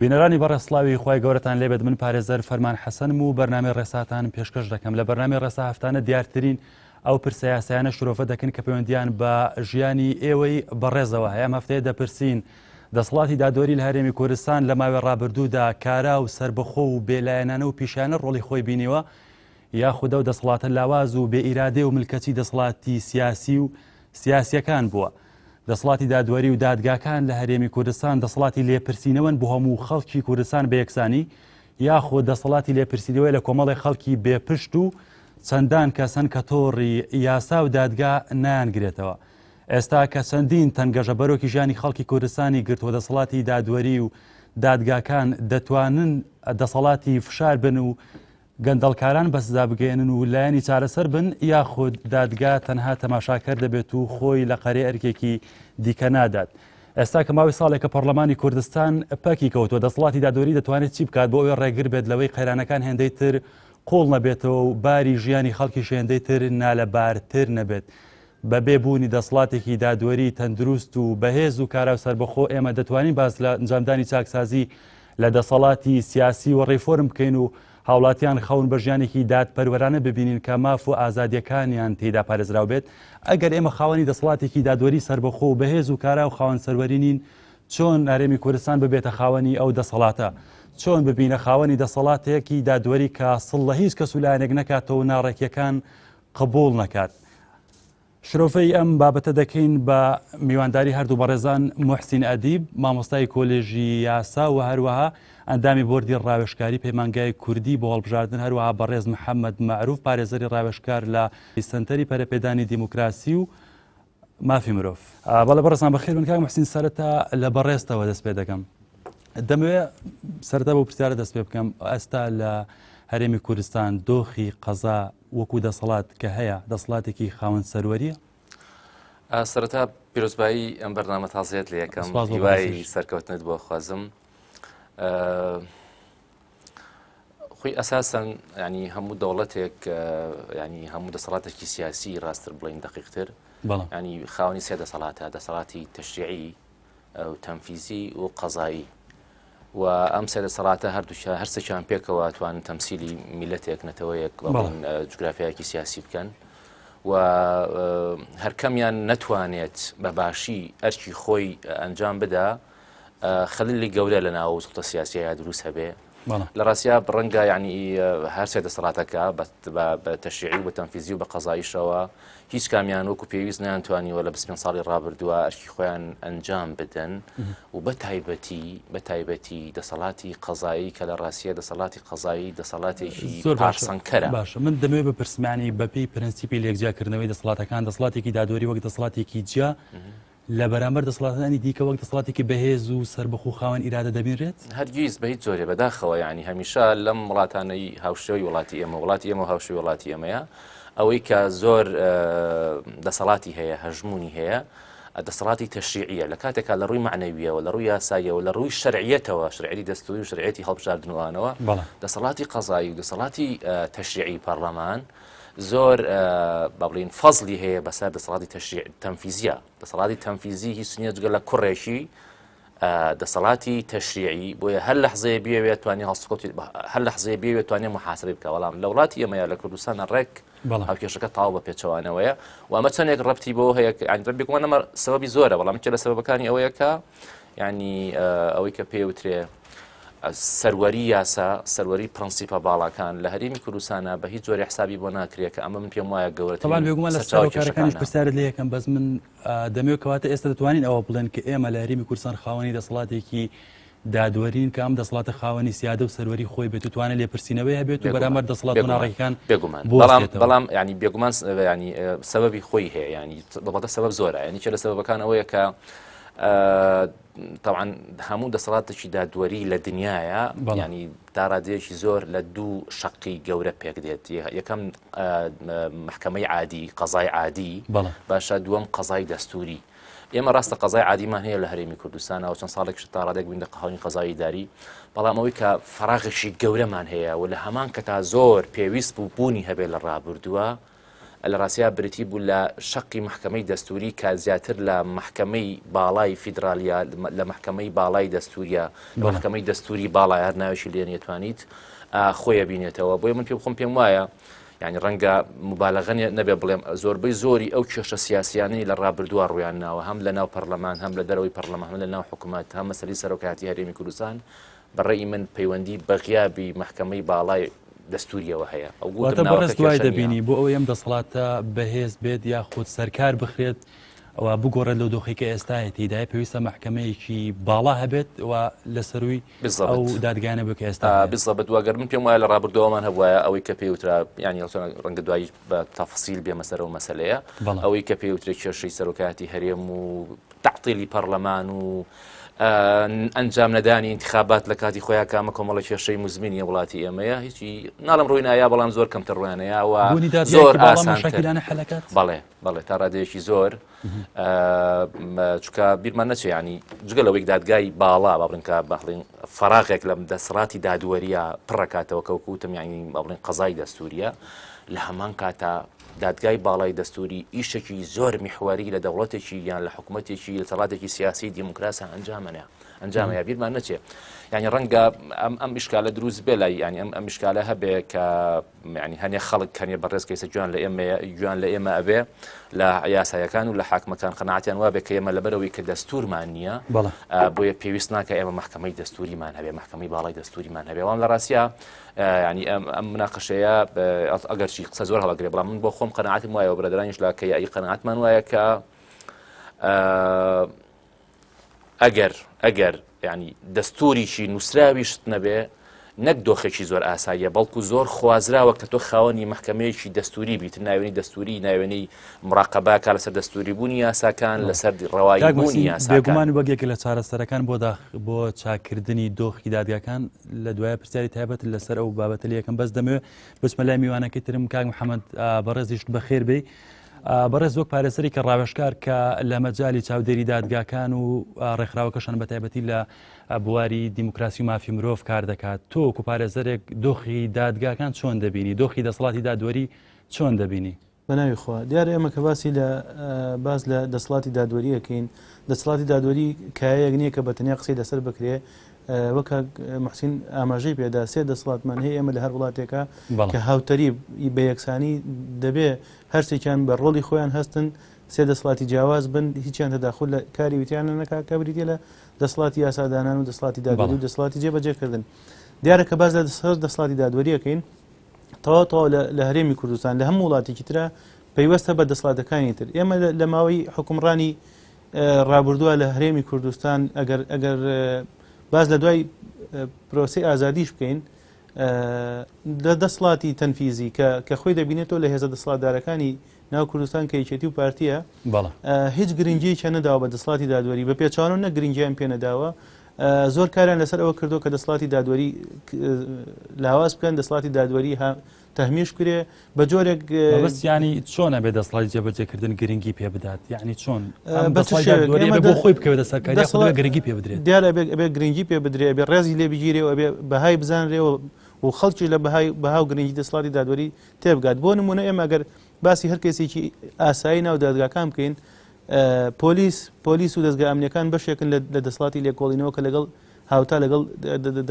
بینەرانی بەڕێسڵاوی خی گەورەتان لێبێت من پارێزەر فەرمان حەسەنم و بەرنامەی ڕێساتان پێشکەش دەکەم لە بەرنامەی ڕێسا هەفتانە دیارترین ئەو پرسەیاسایانە شرۆفە دەکەن کە پەیوەندیان بە ژیانی ئێوەی بەڕێزەوە هەیە ئەم هەفتەیە دەپرسین دەسەڵاتی دادوەری لە هەرێمی کوردستان لە ماوەی ڕابردوودا کارا و سربەخۆ و بێلایەنانە و پیشانە ڕۆڵی خۆی بینیوە یاخودە و دەسەڵاتە لاواز و بێئیرادێ و ملکەتی دەسەڵاتی سیاسی و سیاسیەکان بووە. دەسەڵاتی دادوەری و دادگاکان لە هەرێمی کوردستان دەسەڵاتی لێپرسینەوەن بۆ هەموو خەڵکی کوردستان بە یەکسانی یاخۆ دەسەڵاتی لێپرسینەوەی لە کۆمەڵی خەڵکی بێپشت و چەندان کەسن کە تۆڕی یاسا و دادگا نانگرێتەوە. ئێستا کە چەندین تەنگەژە بەرۆکی ژیانی خەڵکی کوردستانی گرتووە دەسەڵاتی دادوەری و دادگاکان دەتوانن دەسەڵاتی فشار بن و گەندەڵکاران بەسزا بگەێنن و لایەنی چارەسەر بن یاخود دادگا تەنها تەماشاکەر دەبێت و خۆی لە قەرێ ئەرکێکی دیکە نادات. ئێستا کە ماوەی ساڵێکە پەرلەمانی کوردستان پەکی کەوتووە دەسەڵاتی دادوەری دەتوانێت چی بکات بۆ ئەوەی ڕێگر بێت لەوەی قەیرانەکان هێندەی تر قوڵ نەبێتەوە و باری ژیانی خەڵکی هێندەی تر نالەبارتر نەبێت. بە بێبوونی دەسەڵاتێکی دادوەری تەندروست و بەهێز و کارا و سربەخۆ ئێمە دەتوانین باس لە ئەنجامدانی چاکسازی لە دەسەڵاتی سیاسی و ڕێفۆرم بکەین و هاوڵاتیان خەون بە ژیانێکی دادپەروەرانە ببینین کە ماف و ئازادیەکانیان تێدا پارێزراو بێت. ئەگەر ئێمە خاوەنی دەسەڵاتێکی دادوەری سربەخۆ و بەهێز و کارا و خاوەن سەروەرینین چۆن هەرێمی کوردستان ببێتە خاوەنی ئەو دەسەڵاتە، چۆن ببینە خاوەنی دەسەڵاتێکی دادوەری کە سڵ لە هیچ کەس و لایەنێک نەکاتەوە و ناڕێکیەکان قبول نەکات. شرۆفەی ئەم بابەتە دەکەین بە میوانداری هەردوو بەڕێزان موحسین ئەدیب مامۆستای کۆلێژی یاسا و هەروەها ئەندامی بۆردی ڕاوێژکاری پەیمانگای کوردی بۆ هەڵبژاردن هەروەها بەڕێز محەممەد معروف پارێزەری ڕاوێژکار لە سنتەری پەرەپێدانی دیموکراسی و مافی مرۆڤ. بەڵێ بەڕێزان بەخێر بن کاک موحسین سەرەتا لە بەڕێستەوە دەست پێ دەکەم. دەمەوێت سەرەتا بۆ پرسیارە دەست پێ بکەم ئێستا لە هەرێمی کوردستان دۆخی قەزا وەکو دەسەڵات کە هەیە دەسەڵاتێکی خاوەن سەروەریە؟ سەرەتا پیرۆزبایی ئەم بەرنامە تازەیەت لە یەکەم هیوای سەرکەوتنت بۆ خوازم. خۆی ئەساسەن ینی هەموو دەوڵەتێک ینی هەموو دەسەڵاتێکی سیاسی ڕاستتر بڵین دقیقتر ینی خاوەنی سێ دەسەڵاتە دەسەڵاتی تەشریعی و تەنفیزی و قەزایی و ئەم سێ دەسەڵاتە هەردووشە هەرسێکیان پێکەوە توانن تەمسیلی میلەتێک نەتەوەیەک جوگرافیایەکی سیاسی بکەن و هەرکەمیان نەتوانێت بە باشی ئەرکی خۆی ئەنجام بدا خەلیلی گەورە لە ناو سوڵتە سیاسیە دروست هەبێ. لە ڕاستیا ڕەنگە یعنی هەر سێ دەسەڵاتەکە بە تەشریعی و بە تەنفیزی و بە قەزاییشەوە هیچ کامیان وەکو پێویست نەیانتوانیوە لە 25 ساڵی ڕابردووە ئەرکی خۆیان ئەنجام بدەن و بە تایبەتی دەسەڵاتی قەزایی کە لە ڕاستیە دەسەڵاتی قەزایی دەسەڵاتێکی پارسەنکەرە. باشە من دەمەوێت بە پرسمانی بەپێی پرەنسیپی لێکجیاکردنەوەی دەسەڵاتەکان دەسەڵاتێکی دادوەری وەک دەسەڵاتێکی جیا لە بەرامبەر دەسەڵاتانی دیکە وەک دەسەڵاتێکی بەهێز و سربەخۆ خاوەن ئیرادە دەبینرێت؟ هەرگیز بە هیچ جۆرێ بەداخەوە ینی هەمیشە لەم وڵاتانەی هاوشێوەی وڵاتی ئێمە و هاوشێوەی وڵاتی ئێمەیە ئەوەی کە زۆر دەسەڵاتی هەیە هەژمونی هەیە دەسەڵاتی تەشریعیە لە کاتێکا لە ڕووی معنەویەوە لە ڕووی یاساییەوە لە ڕووی شەرعیەتەوە شرعیەتی دەستوری و شرعیەتی هەڵبژاردنەوەوە دەسەڵاتی قەزایی و دەسەڵاتی تەشریعی پەرلەمان زۆر بەڵین فەزلی هەیە بەسەر دەسەڵاتی تەنفیزیە. دەسەڵاتی تەنفیزی هیچ نییە جگە لە کوڕێکی دەسەڵاتی تەشریعی بۆیە هەر لەحزەیە بێوێت توانێت هەڵسوکەوتی هەر لەحزەیە بێوێت توانێت محاسبەی بکە. بەڵام لە وڵاتی ئێمەیە لە کوردستانە ڕێک هاوکێشەکە تاو بە پێچەوانەوەیە و ئەمە چەندێک ڕەبتی بۆ هەیە بێگومان ئەمە سەبەبی زۆرە بەڵام لە سەبەبەکانی ئەوەیە کە ینی ئەوەی کە پێوترێ سەروەری یاسا سەروەری پرەنسیپە باڵاکان لە هەرێمی کوردستانە بە هیچ جۆری حسابی بۆ ناکرێت کە ئەمە من پێم وایە گەورەترین تەمان بێگومان لە سەرکارەکانیش پرسیارت لێ یەکەم بەس من دەمەوێت کەواتە ئێستا دەتوانین ئەوە بڵێن کە ئێمە لە هەرێمی کوردستان خاوەنی دەسەڵاتێکی دادوەرین کە ئەم دەسەڵاتە خاوەنی سیادە و سەروەری خۆی بێت و توانێت لێپرسینەوەی هەبێت و بەرامبەر دەسەڵات و ناڕێکەکان بێگومان بەڵام ینی بێگومان ینی سەبەبی خۆی هەیە ینی بەڵاتە سەبەب زۆرە ینی چێ لە سەبەبەکان ئەوەیە کە طبعا هەموو دەسەڵاتێکی دادوەری لە دنیاە ینی داڕادەیەکی زۆر لە دوو شەقی گەورە پێک دێت. یەکەم محکەمەی عادی قەزای عادی باشە دووەم قەزای دەستوری. ئێمە ڕاستە قەزای عادیمان هەیە لە هەرێمی کوردستانە و چەند ساڵێکش تا ڕادێک بووین لە قەهەڵی قەزایی داری بەڵام ئەوەی کە فەراغێکی گەورەمان هەیە و لە هەمان کە تا زۆر پێویست بوو بوونی هەبێت لە ڕابردووە لە ڕاستیا بریتی بوو لە شەقی محکەمەی دەستوری کە زیاتر لە محکەمەی باڵای فیدراالیا لە محکەمەی باڵای دەستوریە لە محکەمەی دەستوری باڵای هەر ناوێکی لێ نێتوانیت خۆیە بینێتەوە. بۆیە من پێم وایە یعنی ڕەنگە مبالغە نەبێ بڵێم زۆربەی زۆری ئەو کێشە سیاسیانەی لە ڕابردووە ڕویان ناوە هەم لە ناو پەرلەمان هەم لە دەرەوەی پەرلەمان هەم لە ناو حکوومەت هەم مەسەلەی سەرۆکایەتی هەرێمی کوردستان بەڕێی من پەیوەندی بە غیابی محکەمەی باڵای دەستوریەوە هەیە. ئەوتە بەڕێز دوای دەبینی بۆ ئەوەی ئەم دەسەڵاتە بەهێز بێت یاخود سەرکار بخرێت ئەوە بگۆڕێت لەو دۆخی کە ئێستایەتی دای پێویستە محکەمەیەکی باڵا هەبێت و لەسەروی ئەو دادگانە بکە ئێستا بزڵبێت واگەر من پێم وایە لە ڕابردووەمان هەبوایە ئەوەی کە پێوترا ینی ڕەنگە دوایی بە تەفسیل بێ مەسەرە و مەسەلەیە ئەوەی کە پێوترێت کێشەی سەرۆکایەتی هەرێم و تعطیلی پەرلەمان و ئەنجام نەدانی انتخابات لە کاتی خۆیان کامە کۆمەڵە کێشەی مزمینی وڵاتی ئێمەیە هیچی ناڵم ڕووی نایە بەڵام زۆر کەمتر ڕوانەیە و زۆر ئاسانتر بەڵێ تا ڕادەیەکی زۆر چکە بیرمان نەچێ ینی جگە لەوەی دادگای باڵا باڵێنکە بەڵێن فەراغێک لە دەسەڵاتی دادوەریە پڕەکاتەوە کەوتم ینی باڵێن قەزای دەستوریە لە هەمان کاتە دادگای باڵای دەستوری ئیشێکی زۆر میحواری لە دەوڵەتێکی یان لە حکوومەتێکی لە دەسەڵاتێکی سیاسی دیموکراسە ئەنجامەیە بیرمان نەچێ ینی ڕەنگە ئەم ئیشکالە دروست بێ لای ینی ئەم ئیشکالە هەبێ کە ینی هەنێ خەڵک کەنێ بەڕێز کەیسە گویان لە ئێمە ئەبێ لە یاسایەکان و لە حاکمەکان قەناعەتیان وابێ کە ئێمە لەبەرەوەی کە دەستورمان نییە بۆیە پێویست ناکە ئێمە محکەمەی دەستوریمان هەبێ محکەمەی باڵای دەستوریمان هەبێ وام لە ڕاستیە ینی ئەم مناقەشەیە ئەگەرچی قسە زۆر هەڵەگرێ بەڵام من بۆ خۆم قەناعەتم وایە و برادرانیش لە کەیایی قەناعەتمان وایە کە ئەگەر ینی دەستوریشی نووسراویشت نەبێ نەک دۆخێکی زۆر ئاساییە بەڵکو زۆر خوازراوە کە تۆ خاوەنی محکەمەیەکی دەستوری بیت ناوێنی دەستوری ناوێنەی مراقەباکە لەسەر دەستوری بوونی یاساکان لەسەر ڕەوایی بوونی یاساکان بێگومان وەکێک لە چارەسەرەکان بۆ چاکردنی دۆخی دادگاکان لە دوایە پرسیاری تایبەت لەسەر ئەو بابەتە یەکەم بەس دەمەوێت بچمە لای میوانەکەی ترم کاک محەممەد بەڕێزیشت بەخێر بێ بەڕێز وەک پارێزەری کە ڕاوێژکار کە لە مەجای چاودێری دادگاکان و ڕێکخراوەکەشان بە تایبەتی لە بواری دیموکراسی و مافی مرۆڤ کار دەکات تۆ وەکو پارێزەرێک دۆخی دادگاکان چۆن دەبینی دۆخی دەسەڵاتی دادوەری چۆن دەبینی؟ بەناوی خوا دیارە ئێمە کە باسی لە باز لە دەسەڵاتی دادوەریەکەین دەسەڵاتی دادوەری کایەک نییە کە بەتەنیا قسەی لەسەر بکرێ وەکە محسین ئاماژەی پێدا سێ دەسەڵاتمان هەیە ئێمە لە هەر وڵاتێکە کە هاوتەری بە یەکسانی دەبێ هەرسێکیان بە ڕۆڵی خۆیان هەستن سێ دەسەڵاتی جیاواز بن هیچیان تەداخل لە کاری وتیانە نەکا کە بریتە لە دەسەڵاتی یاسادانان و دەسەڵاتی دادوەری و دەسەڵاتی جێبەجێکردن دیارە کە باز لە دەسەڵاتی دادوەریەکەین تەواو لە هەرێمی کوردستان لە هەموو وڵاتێکی ترە پەیوەستە بە دەسەڵاتەکانی تر ئێمە لە ماوەی حکومڕانی ڕابردووە لە هەرێمی کوردستان ئەگەر باز لە دوای پرۆسی ئازادیش بکەین لە دەسەڵاتی تەنفیزی کە خۆی دەبینێتەوە لە هێزە دەسەڵاتدارەکانی ناو کوردستان کە یەکێتی و پارتیە هیچ گرنگیەکیان نەداوە بە دەسەڵاتی دادوەری بە پێچوانەوە نە گرنگیان پێ نەداوە زۆر کاریان لەسەر ئەوە کردو کە دەسەڵاتی دادوەری لاواز بکەن دەسەڵاتی دادوەری تەهمیش کرێ بە جۆرێک ینی چۆنە بێ دەسەڵاتی جێبەجێکردن گرنگی پێ بدات یعنی چۆن بۆ خۆی بکەوێتە سەرکاری گرنگی پێ بدرێت دیارە بێ گرنگی پێ بدرێ بێ ڕێزی لێ بگیرێەوە بێ بەهای بزانرێەوە و خەڵکی لە بەهاو گرنگی دەسەڵاتی دادوەری تێبگات بۆ نمونە ئێمە ئەگەر باسی هەر کەسێکی ئاسایی ناو دادگاکان بکەین پۆلیس و دەستگا ئەمنیەکان بەشێکن لە دەسەڵاتی لێکۆڵینەوە کە لەگەڵ هاوتا لەگەڵ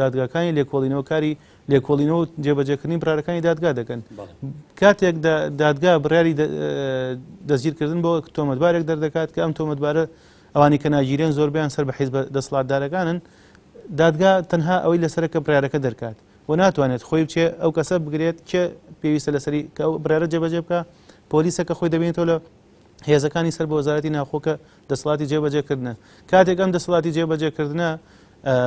دادگاکانی لێکۆڵینەوە کاری لێکۆڵینەوە جێبەجێکردنی برارەکانی دادگا دەکەن کاتێک دادگا بڕیاری دەستگیرکردن بۆ تۆمەتبارێک دەردەکات کە ئەم تۆمەتبارە ئەوانی کە ناگیرێن زۆربیان سەر بە حیزب دەسەڵاتدارەکانن دادگا تەنها ئەوەی لەسەرەکە برارەکە دەرکات و ناتوانێت خۆی بچێ ئەو کەسە بگرێت کە پێویستە لەسەری کە ئەو برارە جێبەجێ بکە پۆلیسەکە خۆی دەبێنێتەوە لە هێزەکانی سەر بە وەزارەتی ناوخۆکە دەسەڵاتی جێبەجێکردنە کاتێک ئەم دەسەڵاتی جێبەجێکردنە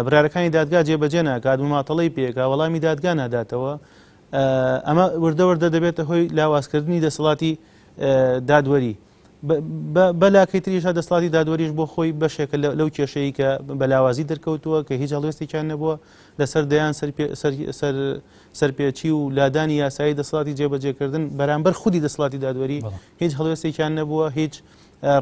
برارەکانی دادگا جێبەجێ ناکات ماتەڵی پێکا وەڵامی دادگا ناداتەوە ئەمە وردە دەبێتە هۆی لاوازکردنی دەسەڵاتی دادوەری بەلاکەی تریشە دەسەڵاتی دادوەریش بۆ خۆی بەشێکە لەو کێشەیە کە بەلاوازی دەرکەوتووە کە هیچ هەڵوێستێکیان نەبووە لەسەر دەیان سەرپێچی و لادانی یاسایی دەسەڵاتی جێبەجێکردن بەرامبەر خودی دەسەڵاتی دادوەری هیچ هەڵوێستێکیان نەبووە هیچ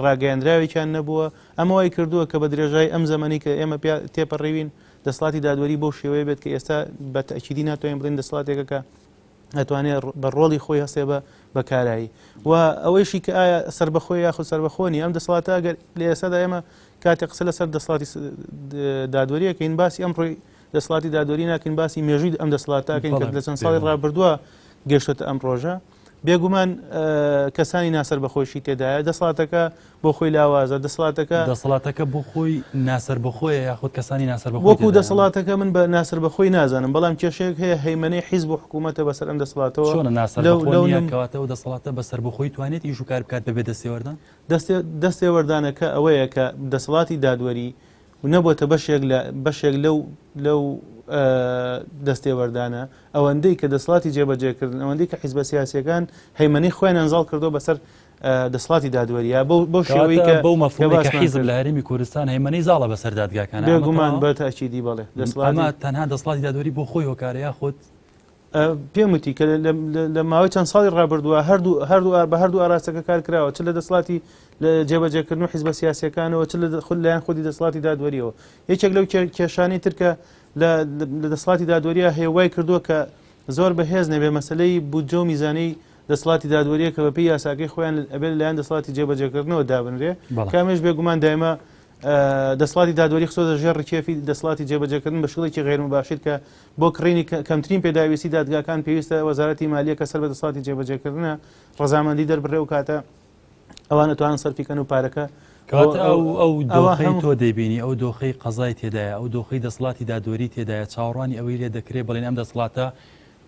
ڕاگەیاندراوێکیان نەبووە ئەمە وای کردووە کە بە درێژای ئەم زەمانی کە ئێمە تێپەڕێوین دەسەڵاتی دادوەری بۆ شێوەیە بێت کە ئێستا بە تەکیدی ناتوانین بڵێن دەسەڵاتێکەکە ئەتوانێت بە ڕۆڵی خۆی هەستێ بە کارایی و ئەوەیشی کە ئایا سربەخۆی یاخود سربەخۆنی ئەم دەسەڵاتە ئەگەر لە ئێستادا ئێمە کاتێک قسە لەسەر دەسەڵاتی دادوەریەکەین باسی ئەم ڕۆی دەسەڵاتی دادوەری ناکەین باسی مێژووی ئەم دەسەڵاتەکەین کە لە چەند ساڵی ڕابردووە گەشتە ئەم ڕۆژە بێگومان کەسانی ناسەر بەخۆشی تێدایە دەسەڵاتەکە بۆ خۆی لاوازە دەسەڵاتەکە بۆ خۆی ناسەر بەخۆیە یاخود کەسانی ناسەر بەخۆی وەکو دەسەڵاتەکە من بە ناسەر بەخۆی نازانم بەڵام کێشەیەک هەیە هەیمەنەی حیزب و حکوومەتە بەسەر ئەم دەسەڵاتەوە چۆنە ناسەرکەواتە و دەسەڵاتە بەسەر بەخۆی توانێت ئیش و کار بکات بەبێ دەستێوەردان دەستێوەردانەکە ئەوەیە کە دەسەڵاتی دادوەری نەبووە بەشێک لەو دەستێوەردانە ئەوەندەی کە دەسەڵاتی جێبەجێکردن ئەوەندەی کە حیزبە سیاسیەکان هەیمەنی خۆیان ئەنزاڵ کردو بەسەر دەسەڵاتی دادوەریە بۆ شێوەی کە بەو مەفهومی کە حیزب لە هەرێمی کوردستان هەیمەنی زاڵە بەسەر دادگاکان بێگومان بە تاکیدی بەڵێ ئەمە تەنها دەسەڵاتی دادوەری بۆ خۆی هۆکارە یاخود پێم وتی کە لە ماوەی چەند ساڵی ڕابردووە بە هەردوو ئاراستەکە کار کراوە چ لە دەسەڵاتی لە جێبەجێکردن و حیزبە سیاسیەکانەوە چ لایەن خودی دەسەڵاتی دادوەریەوە یەکێک لەو کێشانەی ترکە لە دەسەڵاتی دادوەریە هێوای کردووە کە زۆر بەهێز نەبێ مەسلەی بودجە و میزانەی دەسەڵاتی دادوەریە کە بەپێی یاساکەی خۆیان ئەبێت لایەن دەسەڵاتی جێبەجێکردنەوە دابنرێ کامێش بێگومان دایمە دەسەڵاتی دادوەری خسۆدە ژێر ڕکێفی دەسەڵاتی جێبەجێکردن بە شڵێکی غێرمباشر کە بۆ کڕینی کەمترین پێداویستی دادگاکان پێویستە وەزارەتی مالیە کە سەر بە دەسەڵاتی جێبەجێکردنە ڕەزامەندی دەربڕێ و کاتە ئەوانە توانن سەرفیکەن و پارەکە ئەو دۆخەی تۆ دەیبینی ئەو دۆخەی قەزای تێدایە ئەو دۆخەی دەسەڵاتی دادوەری تێدایە چاوەڕوانی ئەوەی لێ دەکرێت بەڵێن ئەم دەسەڵاتە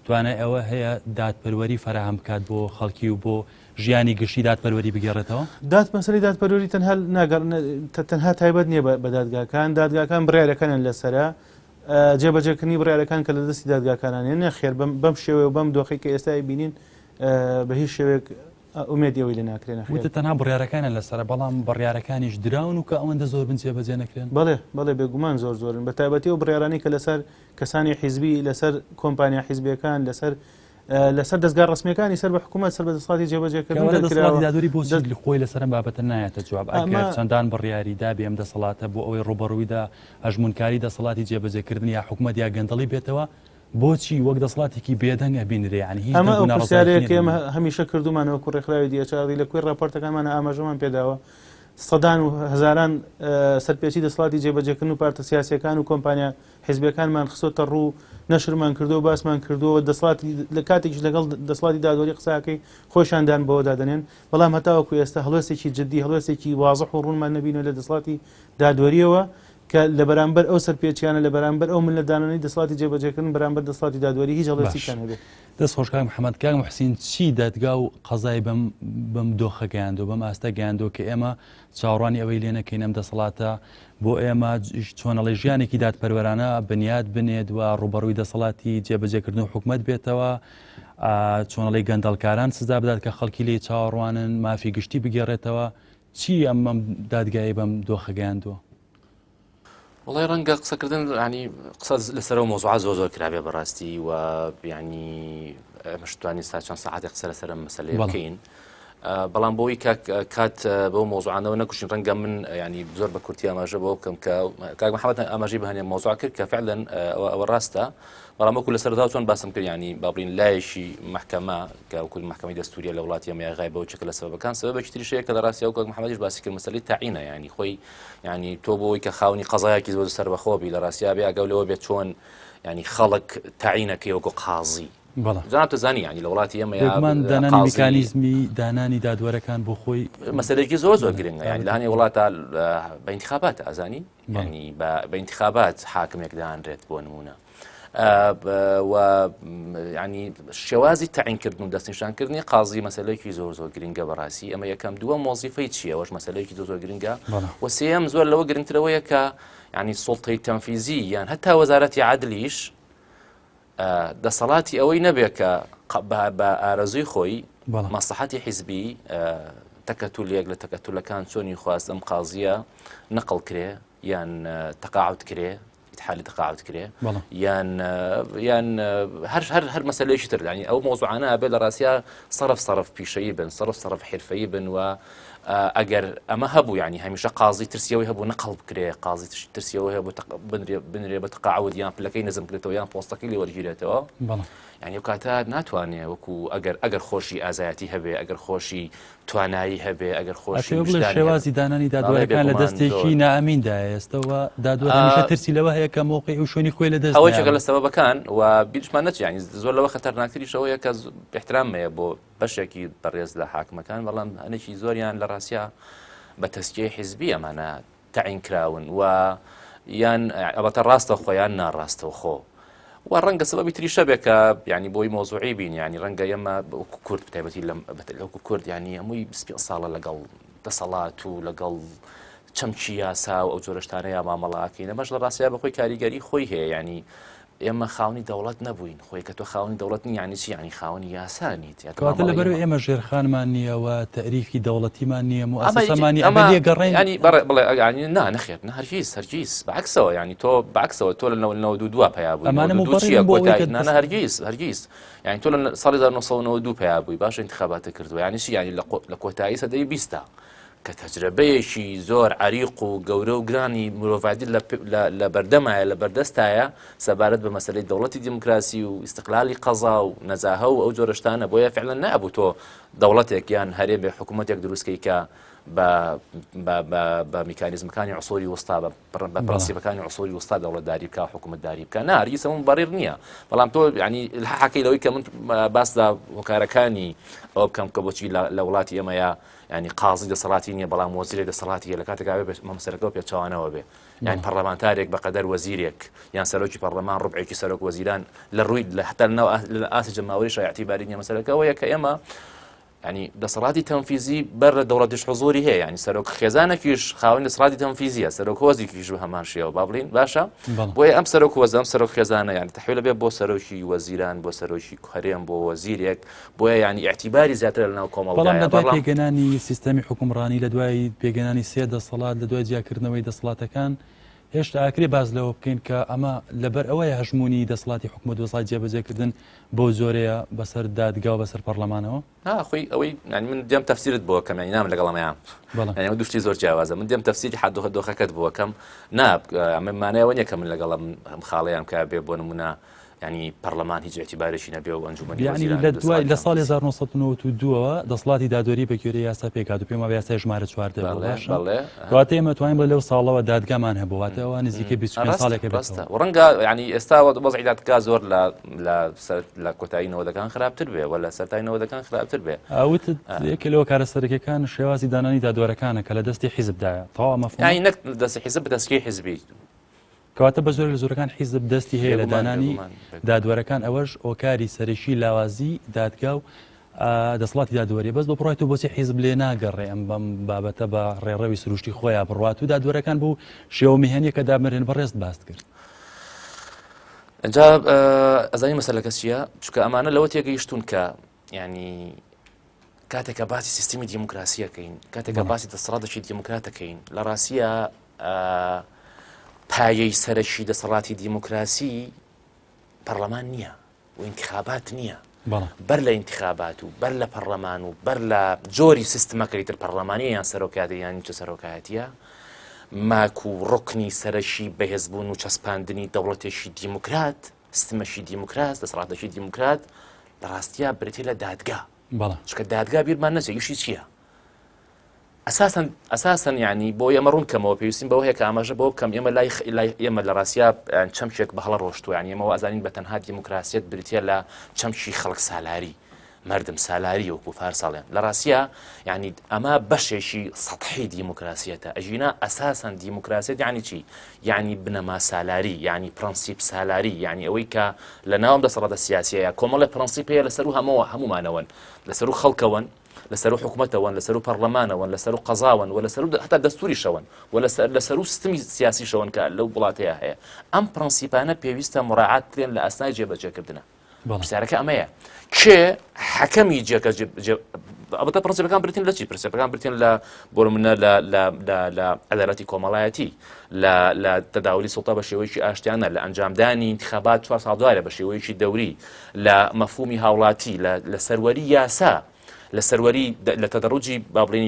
توانای ئەوە هەیە دادپەروەری فراهم بکات بۆ خەڵکی و بۆ ژیانی گشتی دادپەروەری بگێڕێتەوە مەسەلەی دادپەروەری تەنها تایبەت نییە بە دادگاکان بڕیارەکانن لەسەرە جێبەجێکردنی بڕیارەکان کە لە دەستی دادگاکانانێن نەخێر بەم شێوەیە و بەم دۆخی کە ئێستا بینین بە هیچ شێوەیەک ئومێدیەوەی لە ناکرێن تەنها بڕیارەکانە لەسەرە بەڵام بڕیارەکانیش دراون و کە ئەوەندە زۆر بن جێبەجێ نەکرێن بەڵێ بێگومان زۆرن بە تایبەتی و بڕیارانی کە لەسەر کەسانی حیزبی لەسەر کۆمپانیا حیزبیەکان لەسەر دەستگا ڕسمیەکانی سەر بە حکوومەت سەر بە دەسەڵاتی جێبەجێکردن دەسەڵاتی دادوەری بۆچی خۆی لەسەرم بابەتە نایەتە جواب ئەگەر چەندان بڕیاری دابێ ئەم دەسەڵاتە بۆ ئەوەی ڕوبەڕوویدا هەژمونکاری دەسەڵاتی جێبەجێکردن یا حکوومەت یا گەندەڵی بێتەوە بۆچی وەک دەسەڵاتێکی بێدەنگ ئەبینرێ ینی هیچ پرسیارێک ئێمە هەمیشە کردومانەوە کوڕێکخراوی دیەچاری لە کوێ راپۆرتەکانمانە ئاماژەمان پێداوە سەدان و هەزاران سەرپێچی دەسەڵاتی جێبەجێکردن و پارتە سیاسیەکان و کۆمپانیا حیزبیەکانمان خستۆتە ڕوو نەشرمان کردو باسمان کردووە دەسەڵاتی لە کاتێکیش لەگەڵ دەسەڵاتی دادوەری قساکەی خۆشاندان بەوە دادەنێن بەڵام هەتاوەکو ئێستا هەڵوێستێکی جددی هەڵوێستێکی واضح و ڕوونمان نەبینەوە لە دەسەڵاتی دادوەریەوە کە لە بەرامبەر ئەو سەرپێچیانە لە بەرامبەر ئەو ملەتدانانی دەسەڵاتی جێبەجێکردن بەرامبەر دەسەڵاتی دادوەری هیچ هەڵوێستیان هەبێت دەست خۆشکار محەممەد کاک محسین چی دادگا و قەزای بەم دۆخە گەیاندۆ بەم ئاستە گەیاندۆ کە ئێمە چاوەڕوانی ئەوەی لێ نەکەین ئەم دەسەڵاتە بۆ ئێمە چۆنەڵی ژیانێکی دادپەروەرانە بنیاد بنێت و ڕوبەڕووی دەسەڵاتی جێبەجێکردن و حکوومەت بێتەوە چۆنەڵی گەندەڵکاران سزا بدات کە خەڵکی لێ چاوەڕوانن مافی گشتی بگێڕێتەوە چی ئەم دادگایی بەم دۆخە گەیاندووە وڵی ڕەنگە قسەکردن ینی قسە لەسەرەوە مۆزوعات زۆر کرابێ بەڕاستی و ینی مشتوانی سا چەند ساعتی قسە لەسەر مەسەلەی بکەین بەڵام بۆی کات بەو مۆزوعانەوە نەکوشین ڕەنگە من ینی زۆر بە کورتی ئاماژە بۆ بکەم کە کاک محەممەد ئاماژەی بهێنێ مۆزوع کرد کە فعلا ئەوە ڕاستە بەڵام وەکو لەسەردا چۆن باسم کرد ینی بابڕین لایەشی محکەمە کە وەکو محکەمەی دەستوریە لە وڵاتی ئەمە غایبەوە چێکە لە سەبەکان سەبەبێکی تریشەیە کە لە ڕاستی ئەو کاک محەممەدیش باسی کرد مەسەلەی تاعینە ینی خۆی ینی تۆ بۆەوەی کە خاونی قەزایەکی زۆر سەربەخۆبی لە ڕاستیا بێ ئەگەولەوە بێت چۆن ینی خەڵک تاعینەکەی وەکو قازی جانتە زانی ینی لە وڵاتی ئەمە دانانی میکانیزمی دانانی دادوەرەکان بۆ خۆی مەسەلێکی زۆر گرنگە ینی لە هەنێ وڵاتە بە ئینتیخابات ئازانی ینی بە ئینتیخابات حاکمێک دانرێت بۆ نمونە و ینی شێوازی تەعینکردن و دەستنیشانکردنی قازی مەسەلەیەکی زۆر گرنگە بەڕاستی ئەمە یەکەم دووەم وەزیفەی چییە وەش مەسەلەیەکی زۆر گرنگە و سێەم زۆر لەوە گرنگترەوەیە کە ینی سوڵتەی تەنفیزی یان هەتا وەزارەتی عادلیش دەسەڵاتی ئەوەی نەبێت کە بە ئارەزوی خۆی مەسلحەتی حیزبی تەکەتولیەک لە تەکەتولەکان چۆنی خواست ئەم قازیە نەقڵ کرێ یان تەقاعد کرێ حالی تەقاعد کرێ یان هەر مەسەلەیەکی تر ینی ئەو مۆزوعانە ئەبێت لە ڕاستیا سەرف پیشەیی بن سەرف حرفەیی بن و ئەگەر ئەمە هەبوو ینی هەمیشە قازی ترسیەوەی هەبوو نەقڵ بکرێ قازی ترسیەوەی هەبوو بنرێ بە تقاعود یان پلەکەی نەزم بکرێتەوە یان پۆستەکەی لێ وەرگیرێتەوە ینی کاتە ناتوانێت وەکو ئەگەر خۆشی ئازایەتی هەبێ ئەگەر خۆشی توانایی هەبێ ئەگەر خۆشی شێوازی دانانی دادوەرەکان لە دەستێکی نائەمیندا ئێستەوە دادوەر هەمیشە ترسی لەوە هەیە کە مووقعی و شوێنی خۆی لە دەست ئەوەی چەکە لە سەبەبەکان و بیرشمان نەچ ینی زۆر لەوە خەتەرناکتریشەوەیە کە احترامەیە بۆ بەشێکی بەڕێز لە حاکمەکان بەڵام هەنێکی زۆریان لە ڕاستیا بە تەسکیە حیزبی ئەمانە تەعین کراون و یان ئەڵەتە ڕاستە خۆیان ناڕاستەوە خۆ و ڕەنگە سبەبی تریشە بێ کە ینی بۆی مۆزوعی بین ینی ڕەنگە ئێمە کورد بتایبەتی لەوکو کورد ینی هەمووی 20 ساڵە لەگەڵ دەسەڵات و لەگەڵ چەمچی یاسا و ئەو جۆرەشتانەیە مامەڵاکەین ئەمەش لە ڕاستیا بەخۆی کاریگەری خۆی هەیە ینی ئێمە خاوەنی دەوڵەت نەبووین خۆی کە تۆ خاوەنی دەوڵەت نی ینی چی ینی خاوەنی یاسا نیت کەواتە لەبەرەوەی ئێمە ژێرخانمان نییە و تەعریفی دەوڵەتیمان نییە مؤسسەمانی ئەمە لێگەڕێین ینی بڵێ ینی نەخێت هەرگیز بەعکسەوە ینی تۆ بەعکسەوە تۆ لە 92 پیا بووی هەرگیز ینی تۆ لە ساڵی 1992 پیا بووی باشە انتخاباتە کردووە ینی چی ینی لە کۆتایی سەدەی 20 کە تەجربەیەکی زۆر عریق و گەورە و گرانی مرۆڤادی لە بەردەمایە لە بەردەستایە سەبارەت بە مەسەلەی دەوڵەتی دیموکراسی و ئیستقلالی قەزا و نەزاهە و ئەو جۆرەشتانە بۆیە فعلا نابوو تۆ دەوڵەتێک یان هەرێ بێ حکوومەتێک دروستکەی کە بە میکانیزمەکانی عسووری وستا بە پرەنسیبەکانی عسووری وستا دەوڵەتداری بکە حکوومەتداری بکە هەرگیز ئەوە بەڕێر نییە بەڵام تۆ ینی حەقی لەوەی کە من باسدا هۆکارەکانی ئەو بکەم کە بۆچی لە وڵاتی ئێمەیە ینی قازی دەسەڵاتی نییە بەڵام وەزیرێک دەسەڵاتی هەیە لە کاتێکا بێ مەمسەرەکەەوە پێچوانەوە بێ یان پەرلەمانتارێک بەقەدەر وەزیرێک یان سەرۆکی پەرلەمان ڕوبعێکی سەرۆک وەزیران لە ڕووی لە حتا لە ئاسی جەماوەریش یاعتیباری نییە مەسەرەکەەوەیە کە ئێمە ینی دەسەڵاتی تەنفیزی بەر لە دەوڵەتیش حزوری هەیە ینی سەرۆک خێزانێکیش خاوەنی دەسەڵاتی تەنفیزیە سەرۆک هۆزێکیش بە هەمان شێوە با بڵین باشە بۆیە ئەم سەرۆک وەزە ئەم سەرۆک خێزانە ینی تەحویل بێ بۆ سەرۆکی وەزیران بۆ سەرۆکی هەرێم بۆ وەزیرێک بۆیە ینی ئاعتیباری زیاتر لەناو کۆمەڵگایە بەڵام لە دوای پێگەنانی سیستەمی حکومڕانی لە دوای پێگەنانی سێ دەسەڵات لە دوای جیاکردنەوەی دەسەڵاتەکان هێشتا ئاکرێ باز لەوە بکەین کە ئەمە لەبەر ئەوەیە هەژمونی دەسەڵاتی حکومەت وەزارەتی جێبەجێکردن بۆ زۆرەیە بەسەر دادگا و بەسەر پەرلەمانەوە خۆی ئەوەی من دێم تەفسیرت بۆ کەم ینی نام لەگەڵەمەیان ئەمە دوشتی زۆر جیاوازە من دێم تەفسیری حدۆخە دۆخەکەت بووە کەم ئەمەمانەیەوە نیە کە من لەگەڵم خاڵەیان کا بێ بۆ نمونە ینی پەرلەمان هیچ اعتیبارێکی نەبێ و ئەنجومەنی ینی لە دوای لە ساڵی 1992ەوە دەسەڵاتی دادوەری بە گوێرەی یاسا پێکات و پێما یاسای ژمارە 14 دواتە ئێمە توانین بڵێ لەو ساڵەوە دادگامان هەبوواتەوە نزیکە 25 ساڵێکە بێتەوە و ڕەنگە ینی ئێستا وەزعی دادگا زۆر لە کۆتایی نەوەدەکان خراپتر بێ ولا سەرتای نەوەدەکان خراپتر بێ ئەوتت یەکێ لەوە کارە سەرەکیەکان شێوازی دانانی دادوەرەکانە کە لە دەستی حیزبدایە تەواو مەفهوم ینی نەک دەستی حیزب بە دەستگای حیزبی کەواتە بە زۆر لە زۆرەکان حیزب دەستی هەیە لە دانانی دادوەرەکان ئەوەش ئۆکاری سەرەکی لاوازی دادگا و دەسەڵاتی دادوەری بەس بە بڕای و بۆچی حیزب لێ ناگەڕێ ئەم بەم بابەتە بە ڕێڕەوی سروشتی خۆیان بڕوات و دادوەرەکان بوو شێوە میهێنیە کە دامەرێن بەڕێست باست کرد ئەجا ئەزانی مەسەلەکە چییە چونکە ئەمانە لەوە تێگەیشتون کە ینی کاتێکە باسی سیستمی دیموکراسیەکەین کاتێکە باسی دەسەڵاتێکی دیموکراتەکەین لە ڕاستیە پایەی سەرەکی دەسەڵاتی دیموکراسی پەرلەمان نییە و انتخابات نییە بەر لە انتخابات و بەر لە پەرلەمان و بەر لە جۆری سیستمەکەی تر پەرلەمانی یان سەرۆکاتی یان چه سەرۆکایەتیە ماک و ڕوکنی سەرەکی بەهێزبوون و چەسپاندنی دەوڵەتێکی دیموکرات سیستمەشی دیموکرات دەسەڵاتێکی دیموکرات لە ڕاستیە بێتێ لە دادگا چکە دادگا بیرمان نەچێ یوشی چییە ئەساسن ینی بۆ ئێمە ڕوونکەمەوە پێویستین بەوە هەیە کە ئاماژە بۆ بکەم ئێمە ئێمە لە ڕاستیا چەم شێک بە هەڵە ڕۆشتووە ینی ئێمەوە ئازانین بە تەنها دیموکراسیەت بریتە لە چەمشی خەڵک سالاری مردم سالاری وەکو فارساڵێن لە ڕاستیە ینی ئەمە بەشێکی سەطحی دیموکراسیەتە ئەژینە ئەساسن دیموکراسیەت یعنی چی یعنی بنەما سالاری یعنی پرەنسیپ سالاری یعنی ئەوەی کە لە ناوم دەسەڵاتە سیاسیەیە کۆمەڵی پرەنسیپ هەیە لەسەر هەمومانەوەن لەسەر خەڵکەوەن لەسەر حکوومەتەوەن لەسەر پەرلەمانەوەن لەسەر قەزاون و لەسەر هەتا دەستوریشەوەن و لەسەر سیستمی سیاسیشەوەن کە لەو وڵاتەیە هەیە ئەم پرەنسیپانە پێویستە مڕاعات کرێن لە ئەسنای جێبەجێکردنە پرسیارەکە ئەمەیە کێ حەکەمی جێگە ئەبەتە پرەنسیپەکان برتین لە چی پرسیپەکان برتین لە بۆ منە لە عەدالەتی کۆمەڵایەتی لە تەداولی سوڵتە بە شێوەیەکی ئاشتیانە لە ئەنجامدانی انتخابات 4 ساڵ دوایە بە شێوەیەکی دەوری لە مەفهومی هاوڵاتی لە سەروەری یاسا لە سەروەری لە تەدەڕوجی با بڵێن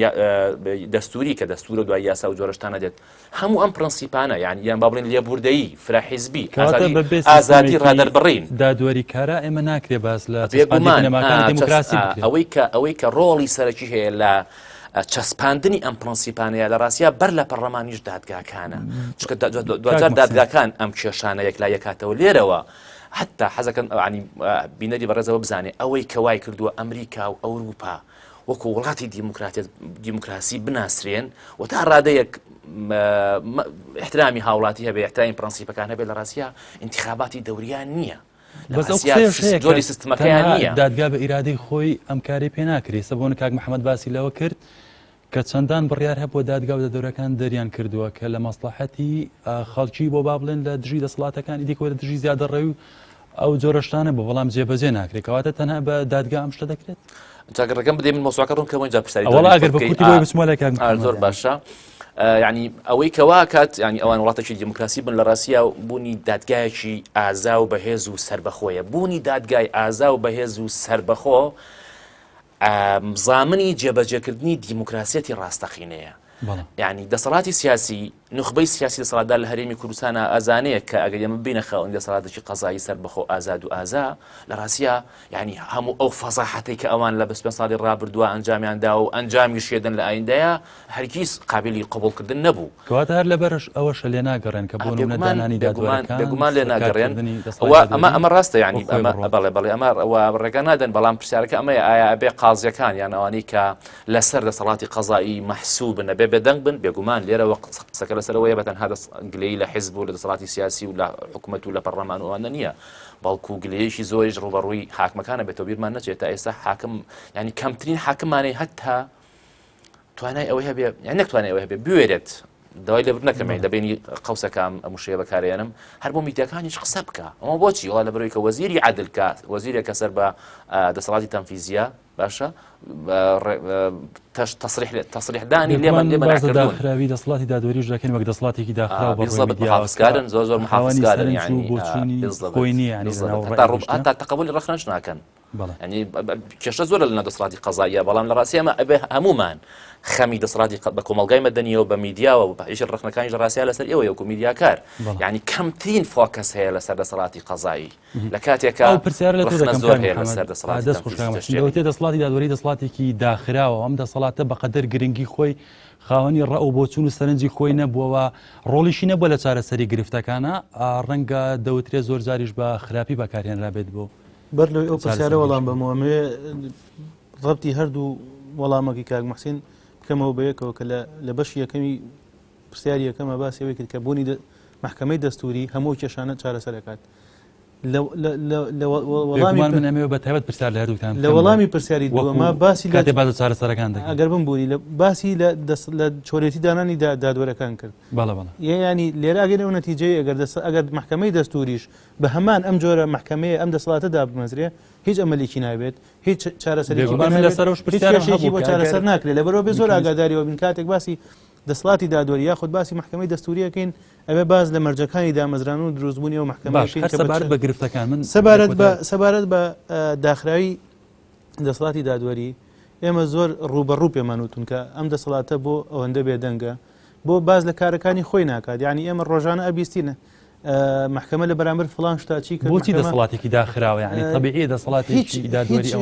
دەستوری کە دەستورە دوای یاسا و جۆرەشتانە دێت هەموو ئەم پرەنسیپانە یان با بڵێن لێبوردەیی فراحیزبی ئازادی ڕادەربڕین دادوەری کارە ئێمە ناکرێ باس لە دموکراسی ئەوەی کە ڕۆڵی سەرەکی هەیە لە چەسپاندنی ئەم پرەنسیپانەیە لە ڕاستیا بەر لە پەرلەمانیش دادگاکانە چکە دوجار دادگاکان ئەم کێشانە یەکلا یەکاتەوە لێرەوە حتا حەزەکەن عنی بینەری بەڕێزەوە بزانێ ئەوەی کەوای کردووە ئەمریکا و ئەوروپا وەکو وڵاتی دیموکراسی بناسرێن و تا ڕادەیەک احترامی هاوڵاتی هەبێ احترامی پرەنسیپەکان هەبێ لە ڕاستیا انتخاباتی دەوریان نییە زۆری سیستمەکەیان نییە دادگا بە ئیرادەی خۆی ئەم کاری پێ ناکرێ سەبوون کاک محەممەد باسی لەوە کرد کە چەندان بڕیار هەبووە دادگا و دەدەورەکان دەریان کردووە کە لە مەسلحەتی خەڵکی بۆ با بڵێن لە دژی دەسەڵاتەکانی دیکەوە لە دژی زیادە ڕێوی ئەو جۆرەشتانە بە بەڵام جێبەجێ ناکرێت کەواتە تەنها بە دادگا ئەم شتە دەکرێت چاگەڕەکەم بدەین مۆسوعەکە ڕوون کە وەنجا پرسیاری ئەگەر بە کوتی بۆی بچمە لە کاک زۆر باشە ینی ئەوەی کەوا کات ینی ئەوان وڵاتێکی دیموکراسی بن لە ڕاستیا بوونی دادگایەکی ئازا و بەهێز و سربەخۆیە بوونی دادگای ئازا و بەهێز و سربەخۆ زامنی جێبەجێکردنی دیموکراسیەتی ڕاستەقینەیە یعنی دەسەڵاتی سیاسی نخبەی سیاسی دەسەڵاتدار لە هەرێمی کوردستانە ئەزانەیە کە ئەگەر ئێمە بینە خاوەنی دەسەڵاتێکی قەزایی سەربەخۆ ئازاد و ئازا لە ڕاستیا یعنی هەموو ئەو فەزاحەتێک کە ئەوان لە 25 ساڵی ڕابردووە ئەنجامیاندا و ئەنجامی شێدن لە ئایندەیە هەرگیز قابلی قبولکردن نەبوو کەواتە هەر لەبەرش ئەوەش لێ ناگەڕێن کە بۆ نمونەدانانی دادوەرەکان بێگومان لێ ناگەڕێن ئەمە ڕاستە یعنی بەڵێ ئەمە ڕێگە نادەن بەڵام پرسیارەکە ئەمەیە ئایا ئەبێ قازیەکان یان ئەوانەی کە لەسەر دەسەڵاتی قەزایی مەحسوبن ئەبێ بێدەنگ بن بێگومان لێرەوە قسەکە لەسەرەوەیە بەتەنها گلەی لە حیزب و لە دەسەڵاتی سیاسی و لە حکوومەت و لە پەرلەمان وانە نییە بەڵکو گلەیەکی زۆریش ڕوبەڕووی حاکمەکانە بێتەوە بیرمان نەچێت تا ئێستا حاکم ینی کەمترین حاکمانەی هەتا توانای ئەوەی هەبێ یان نەتوانێت ئەوەی هەبێ بوێرێت داوای لەبر نەکەمێن لە بینی قەوسەکەم ئەموشەیە بەکارێنم هەر بۆ میدیاکانیش قسە بکە ئەمە بۆچی وڵا لەبەرەوەی کە وەزیری عەدل کە وەزیرێکە سەر بە دەسەڵاتی تەنفیزیە باشە تەصریح دانی لێمە داخراوی دەسەڵاتی دادوەریش دەکەن وەک دەسەڵاتێکی داخراو محافظکارن زۆر محافظکارن هەتا تەقبولی ڕەخنەش ناکەن ینی کێشە زۆرە لە دەسەڵاتی قەزاییە بەڵام لە ڕاستی ئەمە ئەبێ هەمومان خەمی دەسەڵاتی بە کۆمەلگای مەدەنیەوە بە میدیاوە و بەعیش ڕخنەکانی لە ڕاستیا لەسەر ئێوە یەکو میدیاکار یعنی کەمترین فۆکەس هەیە لەسەر دەسەڵاتی قەزایی لە کاتێکا زۆر هەیە لەسەر دەسەڵاتی دادوەری دەسەڵاتێکی داخراوە ئەم دەسەڵاتە بەقەدەر گرنگی خۆی خاوەنی ڕە و بۆچوون و سەرنجی خۆی نەبووەوە ڕۆڵیشی نەبووە لە چارەسەری گرفتەکانە ڕەنگە دەوترێت زۆر جاریش بە خراپی بەکارهێنرا بێت بۆ بەر لەوەی ئەو پرسیارە وەڵام بەمەوە ڕەبتی هەردوو وەڵامەکەی کاک موحسین بکەمەوە بەیەکەوە کە لە بەشی یەکەمی پرسیاری یەکەمە باسیەوەی کرد کە بوونی محکەمەی دەستوری هەموو کێشانە چارەسەرەکات لە وەڵامی پرسیاری دووەمە باسی ئەگەر بمبووری لە باسی لە چۆرێتی دانانی دادوەرەکان کرد ینی لێرە ئەگەرەوە نەتیجەی ئەگەر محکەمەی دەستوریش بە هەمان ئەم جۆرە محکەمەیە ئەم دەسەڵاتەدا بمەزرێ هیچ ئەمەلێکی نابێت هیچ چارەسەرێکی بۆ چارەسەر ناکرێت لەبەرەوە بێ زۆر ئاگاداریەوە بین کاتێک باسی دەسەڵاتی دادوەری یاخود باسی محکەمەی دەستوریەکەین ئەبێ باز لە مەرجەکانی دامەزران و دروستبوونی و سەبارەت بە داخراوی دەسەڵاتی دادوەری ئێمە زۆر ڕوبەڕوو پێمانوتون کە ئەم دەسەڵاتە بۆ ئەوەندە بێدەنگە بۆ باز لە کارەکانی خۆی ناکات یعنی ئێمە ڕۆژانە ئەبیستینە محکەمە لە بەرامبەر فڵان شتا چی کرد بۆچی دەسەڵاتێکی داخراوە یعنی طبیعی دەسەڵاتێکی دادوەری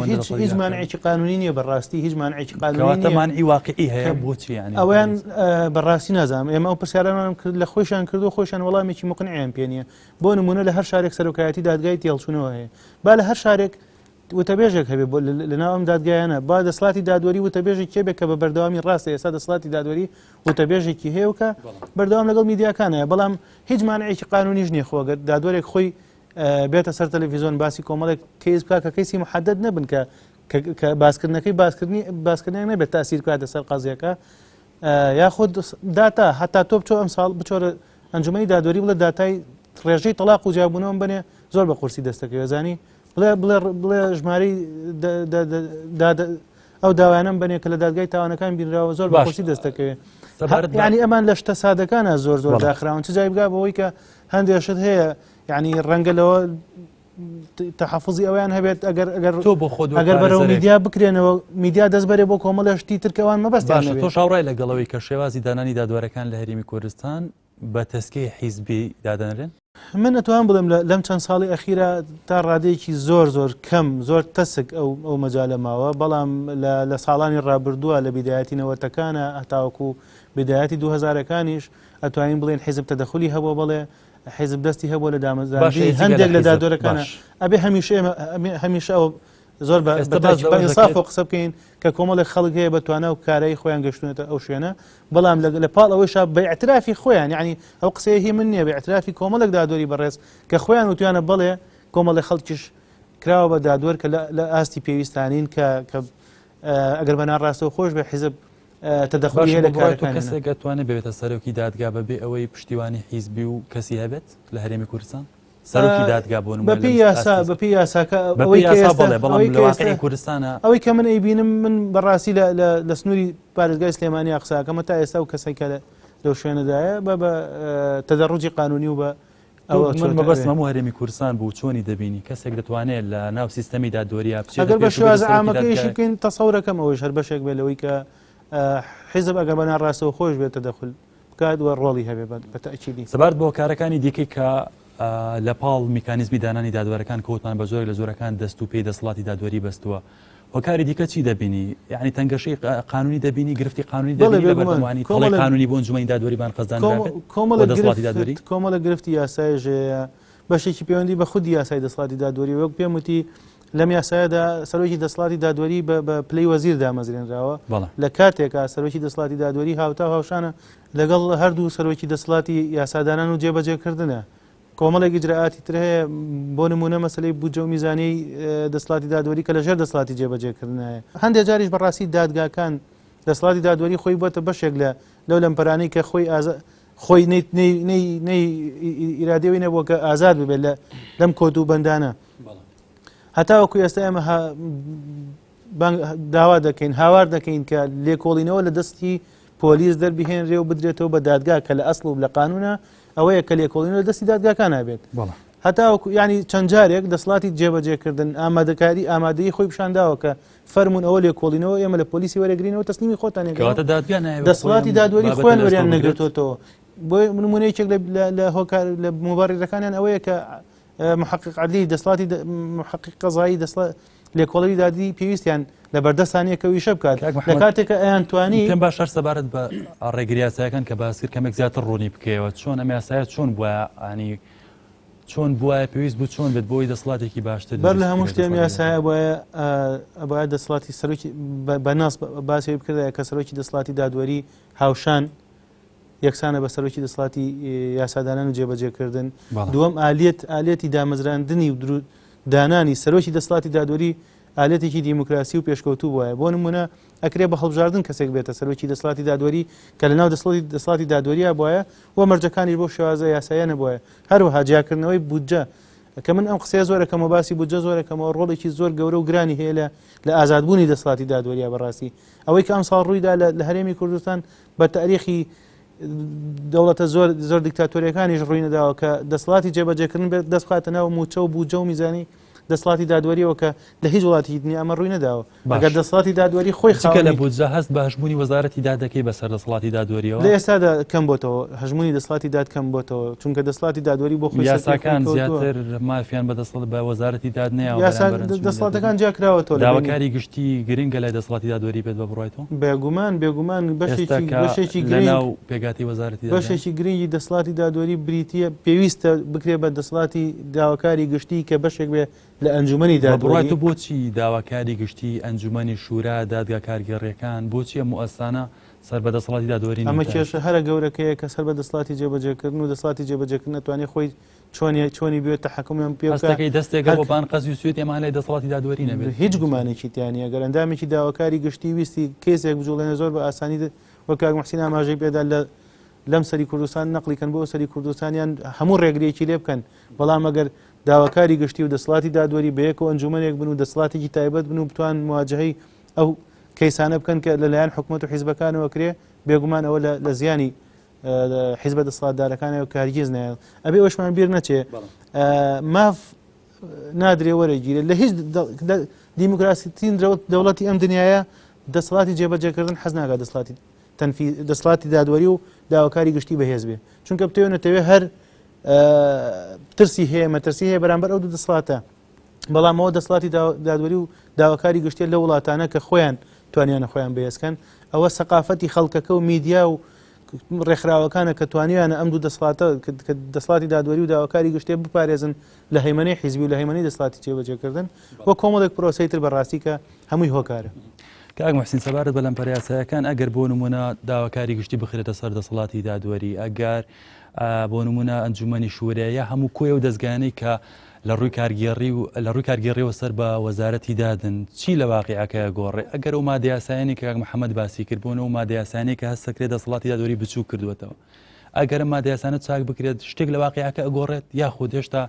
هیچ مانعێکی قانونی نییە بەڕاستی هیچ مانعێکی قانونی مانعی واقعی هەیە بۆچی یعنی ئەویان بەڕاستی نازانم ئێمە ئەو پرسیارانمان کرد لە خۆشیان کردو خۆشیان وەڵامێکی مقنعیان پێ نییە بۆ نمونە لە هەر شارێک سەرۆکایەتی دادگای تێڵچوونەوە هەیە با لە هەر شارێک وتەبێژێک هەبێ لەناو ئەم دادگایانە با دەسەڵاتی دادوەری وتەبێژێک کێبێک کە بە بەردەوامی ڕاستە ئێستا دەسەڵاتی دادوەری وتەبێژێکی هەیە و کە بەردەوام لەگەڵ میدیاکانەیە بەڵام هیچ مانعێکی قانونیش نییە خۆگەر دادوەرێک خۆی بێتە سەر تەلەڤیزۆن باسی کۆمەڵێک کەیس بکە کە کەیسی محەدەد نەبن کە باسکردنەکەی باسکردنیان نەبێت تاسیر بکاتە سەر قازیەکە یاخود داتا هەتا تۆ بچۆ ئەم ساڵ بچۆرە ئەنجومەی دادوەری بڵێ داتای ڕێژەی تەلاق و جیاببوونەوە بنێ زۆر بە قورسی دەستەکەی زانی بڵێ ژمارەی ئەو داوایانم بنێ کە لە دادگای تاوانەکان بینراوە زۆر بە قورسی دەستەکەوێت ینی ئەمان لە شتە سادەکانە زۆر داخراون چ جای بگا بەوەی کە هەندێک شت هەیە یعنی ڕەنگە لەوە تحفظی ئەویان هەبێت تۆ بۆ خۆت ئەگەر بەرەو میدیا بکرێنەوە میدیا دەست بەرێ بۆ کۆمەڵە شتی ترکەوان مەبەستیان تۆ شاوڕای لەگەڵەوەی کە شێوازی دانانی دادوەرەکان لە هەرێمی کوردستان بە تەسکەی حیزبی دادەنرێن من ئەتوان بڵێم لەم چەند ساڵی ئەخیرە تا ڕادەیەکی زۆر کەم زۆر تەسک ئەو مەجالە ماوە بەڵام لە ساڵانی ڕابردووە لە بیدایەتی نەوەتەکانە هەتاوەکو بیدایەتی 2000ەکانیش ئەتوانین بڵێن حیزب تەدەخلی هەبووە بڵێ حیزب دەستی هەبووە لە دامەزراندنی هەندێک لە دادوەرەکانە ئەبێ هەمیشە ئەو زۆر بەئینساف و قسە بکەین کە کۆمەڵێک خەڵک هەیە بەتوانە و کارایی خۆیان گەشتونێتە ئەو شوێنە بەڵام لە پاڵ ئەوەیش بە ئاعترافی خۆیان یعنی ئەو قسەیە هی من نییە بە ئاعترافی کۆمەڵێک دادوەری بەڕێز کە خۆیان وتوانە بڵێ کۆمەڵی خەڵکیش کراوە بە دادوەر کە لە ئاستی پێویستانین کە ئەگەر بە ناڕاستەوە خۆش بە حیزب تەدەخلی لە کارەکان کەسێک دەتوانێت بێتە سەرۆکی دادگا بەبێ ئەوەی پشتیوانی حیزبی و کەسی هەبێت لە هەرێمی کوردستان سەرۆکی دادگا بۆن بەپی یاساکە بەڵام کوردستانە ئەوەی کە من ئەیبینم من بەڕاستی لە سنووری پارێزگای سلێمانی قساکەمە تا ئێستا و کەسێک کە لەو شوێنەدایە بە تەدەڕوجی قانونی و بە مەبەست هەموو هەرێمی کوردستان بوو چۆنی دەبینی کەسێک دەتوانێت لە ناو سیستەمی دادوەریە ئەگەر بە شێوازە ئامەکەیشی بکەین تەسەورەکەم ئەوەش هەر بەشێک بێت لەوەی کە حیزب ئەگەر بە ناڕاستەوە خۆش بێت تەدەخل بکات وە ڕۆڵی هەبێ بە تەئکیدی سەبارەت بۆ کارەکانی دیکەی کە لە پاڵ میکانیزمی دانانی دادوەرەکان کەوتمان بە زۆر لە زۆرەکان دەست و پێی دەسەڵاتی دادوەری بەستووە هۆکاری دیکە چی دەبینی یعنی تەنگەشەی قانونی دەبینی گرفتی قانونی دەبینی لە بەردەوانی کۆڵی قانونی بۆ ئەنجومەی دادوەریبان خەزاندرابێت کۆمەڵە گرفتی یاسایژەیە بەشێکی پەیوەندی بە خودی یاسای دەسەڵاتی دادوەری وەک پێم وتی لەم یاسایەدا سەرۆکی دەسەڵاتی دادوەری بە پلەی وەزیر دامەزرێنراوە لە کاتێکە سەرۆکی دەسەڵاتی دادوەری هاوتا هاوشانە لەگەڵ هەردوو سەرۆکی دەسەڵاتی یاسادانان و جێبەجێکردنە کۆمەڵێکی ئیجراعاتی تر هەیە بۆ نمونە مەسلەی بودجە و میزانی دەسەڵاتی دادوەری کە لەژێر دەسەڵاتی جێبەجێکردنایە هەندێک جاریش بەڕاستی دادگاکان دەسەڵاتی دادوەری خۆی بۆتە بەشێک لەو لەمپەرانەی کە خۆی ئیرادەوەی نەبووە کە ئازاد ببێت لەم کۆت و بەندانە هەتاوەکو ئێستا ئێمە داوا دەکەین هاوار دەکەین کە لێکۆڵینەوە لە دەستی پۆلیس دەربهێنرێ و بدرێتەوە بە دادگا کە لە ئەسڵ و لە قانونە ئەوەیە کە لێکۆڵینەوە لە دەستی دادگاکان نابێت هەتاوەکو ینی چەند جارێک دەسەڵاتی جێبەجێکردن ئامادەیی خۆی پیشانداوە کە فەرمونون ئەوە لێکۆڵینەوە ئێمە لە پۆلیسی وەرەگرینەوە تەسلیمی خۆتان دەسەڵاتی دادوەری خۆیان وەریان نەگرێتەوە بۆ نمونەیەکێک لە هۆکار لە مبارڕەکانیان ئەوەیە کە محقق عدلی دەسەڵاتی محقق قەزایی لێکۆڵی دادی پێویستیان لە بەردەستانەیە ویشە بکات لە کاتێکە ئەیان توانی پێم باشتر سەبارەت بە ڕێگری یاسایەکان کە باسکرد کەمێک زیاتر ڕوونی بکەوە چۆن ئەم یاسایە چۆن بووە ینی چۆن بووە پێویست بوو چۆن بێت بۆی دەسەڵاتێکی باشتر بەر لە هەموو شتێم یاسایە بۆیە دەسەڵاتی سەرۆکی بەناس باسی بکردە کە سەرۆکی دەسەڵاتی دادوەری هاوشان یەکسانە بە سەرۆکی دەسەڵاتی یاسادانان و جێبەجێکردن دووەم ئالێتی دامەزراندنی و دانانی سەرۆکی دەسەڵاتی دادوەری ئالێتێکی دیموکراسی و پێشکەوتوو وایە بۆ نمونە ئەکرێ بە هەڵبژاردن کەسێک بێتە سەرۆکی دەسەڵاتی دادوەری کە لەناو دەسەڵاتی دادوەریە بواە و مەرجەکانی بۆ شێوازە یاسایە نەبووە هەروەها جیاکردنەوەی بودجە کە من ئەم قسەیە زۆرەکەمە باسی بودجە زۆرەکەمەوە ڕۆڵێکی زۆر گەورە و گرانی هەیە لە ئازادبوونی دەسەڵاتی دادوەریە بەڕاستی ئەوەی کە ئەم ساڵ ڕوویدا لە هەرێمی کوردستان بە تاریخی دەوڵەتە زۆر دیکتاتۆریەکانیش ڕووی نەداوە کە دەسەڵاتی جێبەجێکردن بێت دەستخاتە ناو موچە و بودجە و میزانی دەسەڵاتی دادوەریەوە کە لە هیچ وڵاتی دنیا ئەمە ڕووی نەداوە ئەگەر دەسەڵاتی دادوەری خۆی خەڵکە لە بودجە هەست بە هەژمونی وەزارەتی دادەکەی بەسەر دەسەڵاتی دادوەریەوە لە ئێستادا کەم بۆتەوە هەژمونی دەسەڵاتی داد کەم بۆتەوە چونکە دەسەڵاتی دادوەری بۆ خۆی یاساکان زیاتر مافیان بە دەسەڵ بە وەزارەتی داد دەسەڵاتەکان جیاکراوەتەوە داواکاری گشتی گرنگە لای دەسەڵاتی دادوەری بێت بە بڕایەوە بێگومان بەشێکی لەناو پێگاتی وەزارەتی بەشێکی گرنگی دەسەڵاتی دادوەری بریتیە پێویستە بکرێ بە دەسەڵاتی داواکاری گشتی کە بەشێک بێ لە ئەنجومەنی دادوەری تو بۆچی داواکاری گشتی ئەنجومەنی شورا دادگا کارگەڕیەکان بۆچی موەسسانە سەر بە دەسەڵاتی دادوەری ئەمە کێشە هەرە گەورەکەیە کە سەر بە دەسەڵاتی جێبەجێکردن و دەسەڵاتی جێبەجێکردن نەتوانێت خۆی چۆنی بێت تەحەکومیان پێستەکەی دەستێکە بۆ بان قەزی سوێت ئێمان لای دەسەڵاتی دادوەری نەبێت هیچ گومانێکی تیانە گەر ئەندامێکی داواکاری گشتی ویستی کێسێک بجوڵێنە زۆر بە ئاسانی وەک کاک موحسین ئاماژەی پێدا لەم سەری کوردستان نەقلیکەن بۆ سەری کوردستانیان هەموو ڕێگرێکی لێ بکەن بەڵام ئەگەر داواکاری گشتی و دەسەڵاتی دادوەری بەیەکەوە ئەنجومەنێک بن و دەسەڵاتێکی تایبەت بن و بتوان مواجهەی ئەو کەیسانە بکەن کە لەلایەن حکوومەت و حیزبەکانەوە کرێ بێگومان ئەوە لە زیانی حیزبە دەسەڵاتدارەکانەوە کارگیز نایە ئەبێ ئەوەشمان بیر نەچێ ماف نادرێ وەرەگیرێ لە هیچ دیموکراسیترین دەوڵەتی ئەم دنیاە دەسەڵاتی جێبەجێکردن حەز ناکات دەسەڵاتی دادوەری و داواکاری گشتی بەهێز بێ چونکە بتەوێت نەتەوێ هەر ترسی هەیە مەترسی هەیە بەرامبەر ئەو دوو دەسەڵاتە بەڵام ئەوە دەسەڵاتی دادوەری و داواکاری گشتێت لە وڵاتانە کە خۆیان توانیانە خۆیان بەهێزکەن ئەوە سەقافەتی خەڵکەکە و میدیا و ڕێکخراوەکانە کە توانیانە ئەم دوو دەسەڵاتی دادوەری و داواکاری گشتێ بپارێزن لە هەیمەنەی حیزبی و لە هەیمەنەی دەسەڵاتی جێبەجێکردن وە کۆمەڵێک پرۆسەی تر بەڕاستی کە هەمووی هۆکارە. کاک محسین سەبارەت بە لەم پەریاسایەکان ئەگەر بۆ نمونە داواکاری گشتی بخرێتە سەر دەسەڵاتی دادوەری ئەگەر بۆ نمونە ئەنجومەنی شوورەیە هەموو کۆی و دەستگانەی کە لە ڕووی کارگێڕیەوە سەر بە وەزارەتی دادن چی لە واقعەکە گۆڕێ ئەگەر ئەو مادەیاسایانی کە کاک محەممەد باسی کردبوون و مادەیاسانی کە هەستەکرێت دەسەڵاتی دادوەری بچوو کردوێتەوە ئەگەر مادەیاسانە چاک بکرێت شتێک لە واقعەکە ئەگۆڕێت یاخود هێشتا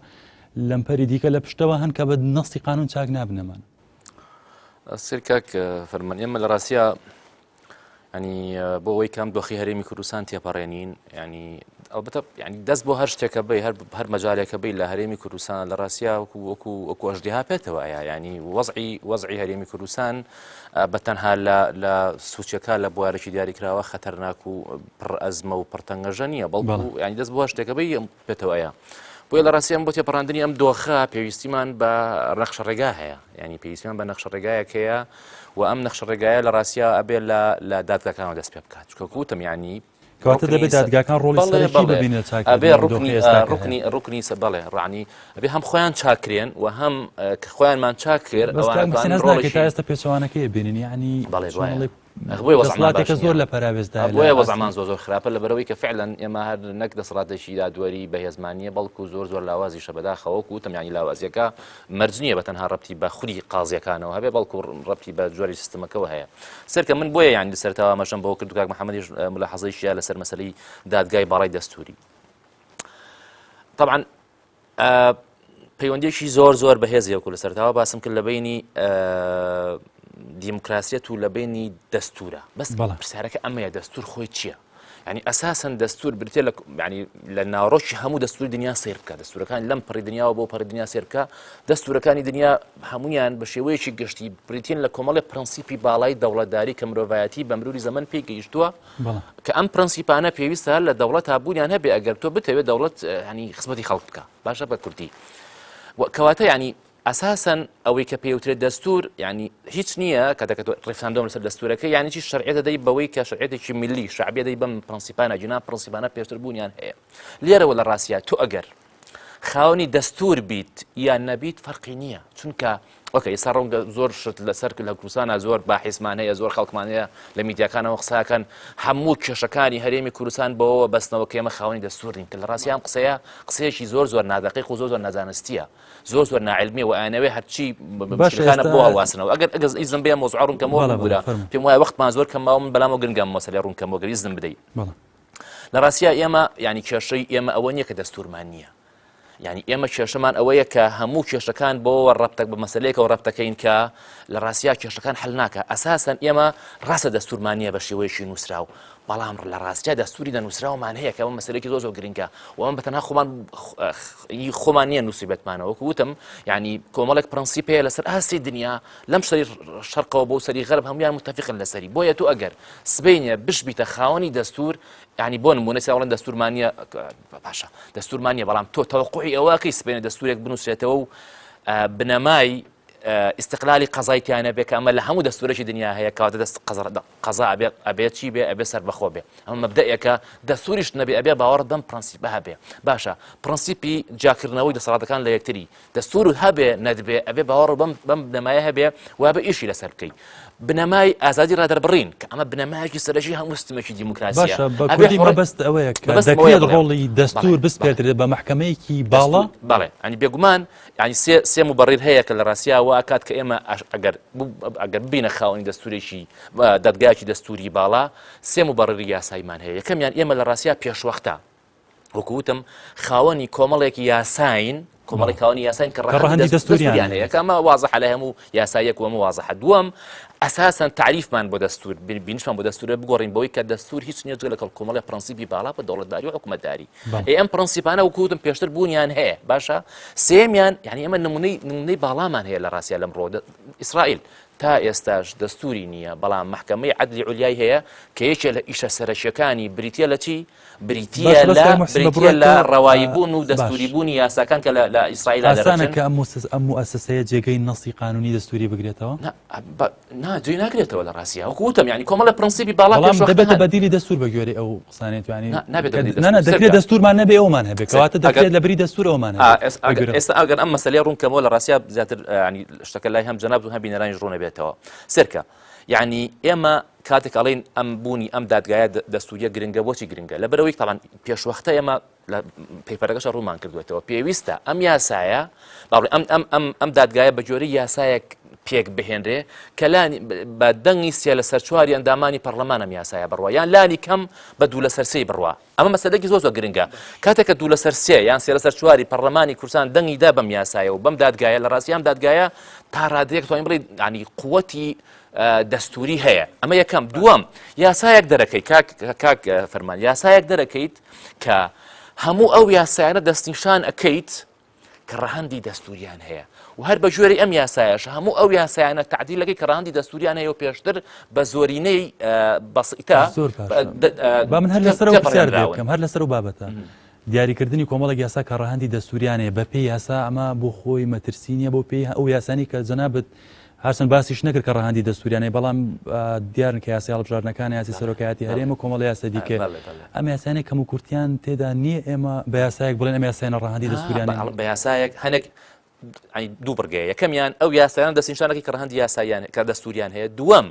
لەمپەری دیکە لە پشتەوە هەن کە بە نەستی قانون چاک نابنەمان. سیرکاک فەرمان ئێمە لە ڕاستیە ینی بۆ ئەوەی کام دۆخی هەرێمی کوردستان تێپەڕێنین ینی ئەلبەتە ینی دەست بۆ هەر شتێکە بێ هەر مەجالێکە بێ لە هەرێمی کوردستان لە ڕاستیا وەکو ئەژدیها پێێتەوەیە ینی وەزعی هەرێمی کوردستان بەتەنها لە سوچەکە لە بوارێکی دیاریکراوە خەتەرناک و پڕ ئەزمە و پڕتەنگەژە نییە بەڵکو ینی دەست بۆ هەر شتێکە بێ پێێتەوەیە بۆیە لە ڕاستیان بۆ تێپەڕاندنی ئەم دۆخە پێویستیمان بە نەخشە ڕێگا هەیە ینی پێویستیمان بە نەخشە ڕێگایەک هەیە و ئەم نەخشە ڕێگایە لە ڕاستیا ئەبێ لە دادگاکانەوە دەست پێ بکات چکە کوتم ینی کەواتە دەبێت دادگاکان ڕۆڵی سەرەکی ببینێت ئەبێ ڕوکنی بەڵێ ڕانی ئەبێ هەم خۆیان چاکرێن و هەم کە خۆیانمان چاک کرد تا ئێستا پێچەوانەکەی ببینین ینی وەزعمانێکە زۆر لە پەراوێزدا بۆیە وەزعمان زۆر خراپە لەبەرەوەی کە فعلا ئێمە هەر نەک دەسەڵاتێکی دادوەری بەهێزمانیە بەڵکو زۆر لاوازیشە بەداخەوە وتم ینی لاوازیەکە مەرج نییە بەتەنها ڕەبتی بە خودی قازیەکانەوە هەبێ بەڵکو ڕەبتی بە جۆری سیستەمەکەەوە هەیە سەرکە من بۆیە یان سەرتاوە مەشەم بەوە کرد کاک محەممەدیش ملاحەزەیشیە لەسەر مەسەلەی دادگای باڕای دەستوری طبعا پەیوەندیێکی زۆر بەهێزیە وەکو لە سەرتاوە باسم کرد لە بینی دیموکراسیەت و لە بینی دەستورە بەس پرسیارەکە ئەمەیە دەستور خۆی چییە؟ ینی ئەساسەن دەستور برتێ لە ناوڕۆکی هەموو دەستوری دنیا سیر بکە دەستورەکان لەم پڕی دنیاوە بۆ پەڕی دنیا سیر بکە دەستورەکانی دنیا هەمویان بە شێوەیەکی گشتی بریتین لە کۆمەڵی پرەنسیپی باڵای دەوڵەتداری کە مرۆڤایەتی بە مروری زەمن پێی گەیشتووە کە ئەم پرەنسیپانە پێویستە لە دەوڵەت هابوونیان هەبێ ئەگەر تۆ بتەوێت دەوڵەت ینی خزمەتی خەڵک بکە باشە بە کورتی کەواتە ینی ئەساسەن ئەوەی کە پێوترێت دەستور ینی هیچ نییە کە دەکەێت ڕێفراندۆم لەسەر دەستورەکە یانی چی شەرعیەتە دەی بەوەی کە شەرعیەتێکی میلی شعبیە دەی بەم پرەنسیپانە جنا پرەنسیپانە پێشتر بوونیان هەیە لێرەوە لە ڕاستیە تۆ ئەگەر خاوەنی دەستور بیت یان نەبیت فەرقی نییە چونکە ئۆکەی ئێستا ڕەنگە زۆر شت لەسەر لە کوردستانە زۆر باحیسمان هەیە زۆر خەڵکمان هەیە لە میدیاکانەوە قساکەن هەموو کێشەکانی هەرێمی کوردستان بەوە بەستنەوە کە ئێمە خاوەنی دەستور نین کە لە ڕاستی ئەم قسەیەکی زۆر نادەقیق و زۆر نەزانستیە زۆر ناعلمیە و ئەیانەوێ هەرچی باشەکانە بۆ هەڵواسنەوە ئەگەر ئیزم بێ مۆزوع ڕوونکەمەوە بگورە پێم وایە وەختمان زۆر کەماوە من بەلامەوە گرنگم مەسەلەی ڕوونکەمەوە گەر ئیزم بدەیت لە ڕاستیە ئێمە ینی کێشەی ئێمە ئەوە نییە کە دەستورمان نییە ینی ئێمە کێشەمان ئەوەیە کە هەموو کێشەکان بۆەوە ڕەبتەک بە مەسلەیەکەوە ڕەبتەکەین کە لە ڕاستیا کێشەکان حل ناکە ئەساسەن ئێمە ڕاستە دەستورمانیە بە شێوەیەکی نووسراو بەڵام لە ڕاستیا دەستوری دەنووسراومان هەیە کە ئەوە مەسلەیەکی زۆر گرنگە و ئەمە بەتەنها خۆمان نییە نووسیبەتمانەوە وەکو وتم ینی کۆمەڵێک پرەنسیپ هەیە لەسەر ئاستی دنیا لەم شەری شەرقەوە بۆ سەری غەرب هەمویان متتەفقن لەسەری بۆیە تو ئەگەر سبەینە بشبیتە خاوەنی دەستور ینی بۆ نمونە ساوڵەن دەستورمانیە باشە دەستورمانیە بەڵام تۆ تەوەقوعی ئەوەکەی سبەینە دەستورێک بنووسێتەوە و بنەمای استقلالی قەزایتیانە بێ کە ئەمە لە هەموو دەستورێکی دنیا هەیە کەواتە دەست قەزا ئەبێت چی بێ ئەبێ سەر بەخۆ بێ ئەمە مەبدەئێکە دەستوریش نەبێ ئەبێ باوەڕ بەم پرەنسیپە هەبێ باشە پرەنسیپی جاکردنەوەی دەسەڵاتەکان لە یەکتری دەستور هەبێ نەدبێ ئەبێ باوەڕ بەم بنەمایە هەبێ و بە ئیشی لەسەر بکەی بنەمای ئازادی ڕادەربڕین کە ئەمە بنەمایەکی سەرەکی هەموو سیستەمێکی دیموکراسیە بەکوردی مەبەست ئەوەیە کە دەکرێت ڕۆڵی دەستور بسپێترێت بە مەحکەمەیەکی باڵا بەڵێ ئەنی بێگومان ینی سێ مبەڕیر هەیە کە لە ڕاستیاوە ئاکات کە ئێمە ئەگەر ببینە خاوەنی دەستورێکی دەدگایکی دەستوری باڵا سێ مبەڕیری یاساییمان هەیە یەکەمیان ئێمە لە ڕاستیا پێشوەختە وەکو وتم خاوەنی کۆمەڵێکی یاساین کۆمەڵی کاوانی یاساین کە ڕەهەندی دەستوریان هەیە کە ئەمە واضح لە هەموو یاسایەک وەمە واضحە. دووەم ئەساساً تعریفمان بۆ دەستور بینشمان بۆ دەستورە بگۆڕین بەوەی کە دەستور هیچ نییە جگە لە کۆمەڵی پرەنسیپی باڵا بە دەوڵەتداری و حکومەتداری. ئەم پرەنسیپانە وەکوتم پێشتر بوونیان هەیە باشە. سێمیان یعنی ئەمە نمونەی باڵامان هەیە لە ڕاستیە لەمڕۆ. ئیسرائیل تا ئێستاش دەستوری نییە، بەڵام محکەمەی عەدلی عولیای هەیە کە یەکێ لە ئیشە سەرەکیەکانی بریتە لە چی؟ بریتە لە ڕەواییبوون و دەستوریبوونی یاساکان کە لە ئیسرائیل ئاسانە کە ئەم مؤسسەیە جێگەی نەسی قانونی دەستوری بگرێتەوە؟ جێ ناگرێتەوە لە ڕاستیە. وەکوتم یعنی کۆمەڵە پرەنسیپی باڵا دەبێتە بەدیلی دەستور بە گوێرەی ئەو قسانێت دەکرێت دەستورمان نەبێ ئەومان هەبێت کەواتە دەکرێت لە بری دەستور ئەومان ئێستا ئەگەر ئەم مەسەلەی ڕوونکەمەوە لە ڕاستیە زیاتر ینی شتەکە لای هەم جەناب و هەم بینەرانی ڕوونە بێتەوە. سێرکە یعنی ئێمە کاتێک ئەڵێن ئەم بوونی ئەم دادگایە دەستوریە گرنگە بۆچی گرنگە لەبەرەوەی تاوان پێشوەختە ئێمە لە پێیپەرەکەش ڕوومان کردوێتەوە پێویستە ئەم یاسایە ئەم دادگایە بە جۆرەی یاسایەک پێک بهێنرێ کە بە دەنگی سێ لە سەر چواری ئەندامانی پەرلەمانە یاسایە بڕوە یان لانی کەم بە دوو لە سەر سێی بڕوە. ئەمە مەسەلەیەکی زۆر گرنگە. کاتێک کە دوو لە سەر سێ یان سێ لە سەر چواری پەرلەمانی کوردستان دەنگی دا بەم یاسایە و بەم دادگایە لە ڕاستی ئەم دادگایە تا ڕادەیەک توانین بڵێ ینی قووەتی دەستوری هەیە. ئەمە یەکەم. دووەم یاسایەک دەرەکەیت کاک فەرمان یاسایەک دەرەکەیت کە هەموو ئەو یاسایانە دەستنیشان ئەەکەیت کە ڕەهەندی دەستوریان هەیە و هەر بە ژێری ئەم یاسایەش هەموو ئەو یاسایانە تعدیلەکەی کە ڕەهەندی دەستوریان هەیە و پێشتر بە زۆرینەی بەسیتە من هەر لەسەر پرسیار بکەم هەر لەسەر و بابەتە دیاریکردنی کۆمەڵێک یاسا کە ڕەهەندی دەستوریانەیە بە پێی یاسا ئەمە بۆ خۆی مەترسینیە بۆ پێی ئەو یاسانی کە جەنابەت هەرچەند باسیش نەکرد کە ڕەهەندی دەستوریانەیە بەڵام دیارن کە یاسی هەڵبژاردنەکان یاسی سەرۆکایەتی هەرێمە کۆمەڵی یاسا دیکە ئەم یاسانێک کەم و کورتیان تێدا نییە ئێمە بە یاسایەک بڵێن ئەم یاسایانە ڕەهەندی دەستوریانە بە یاسایەک هەنێک دوو بڕگەیە. یەکەمیان ئەو یاسایان دەستنیشانەکەی کە ڕەهەندی یاساییان کە دەستوریان هەیە. دووەم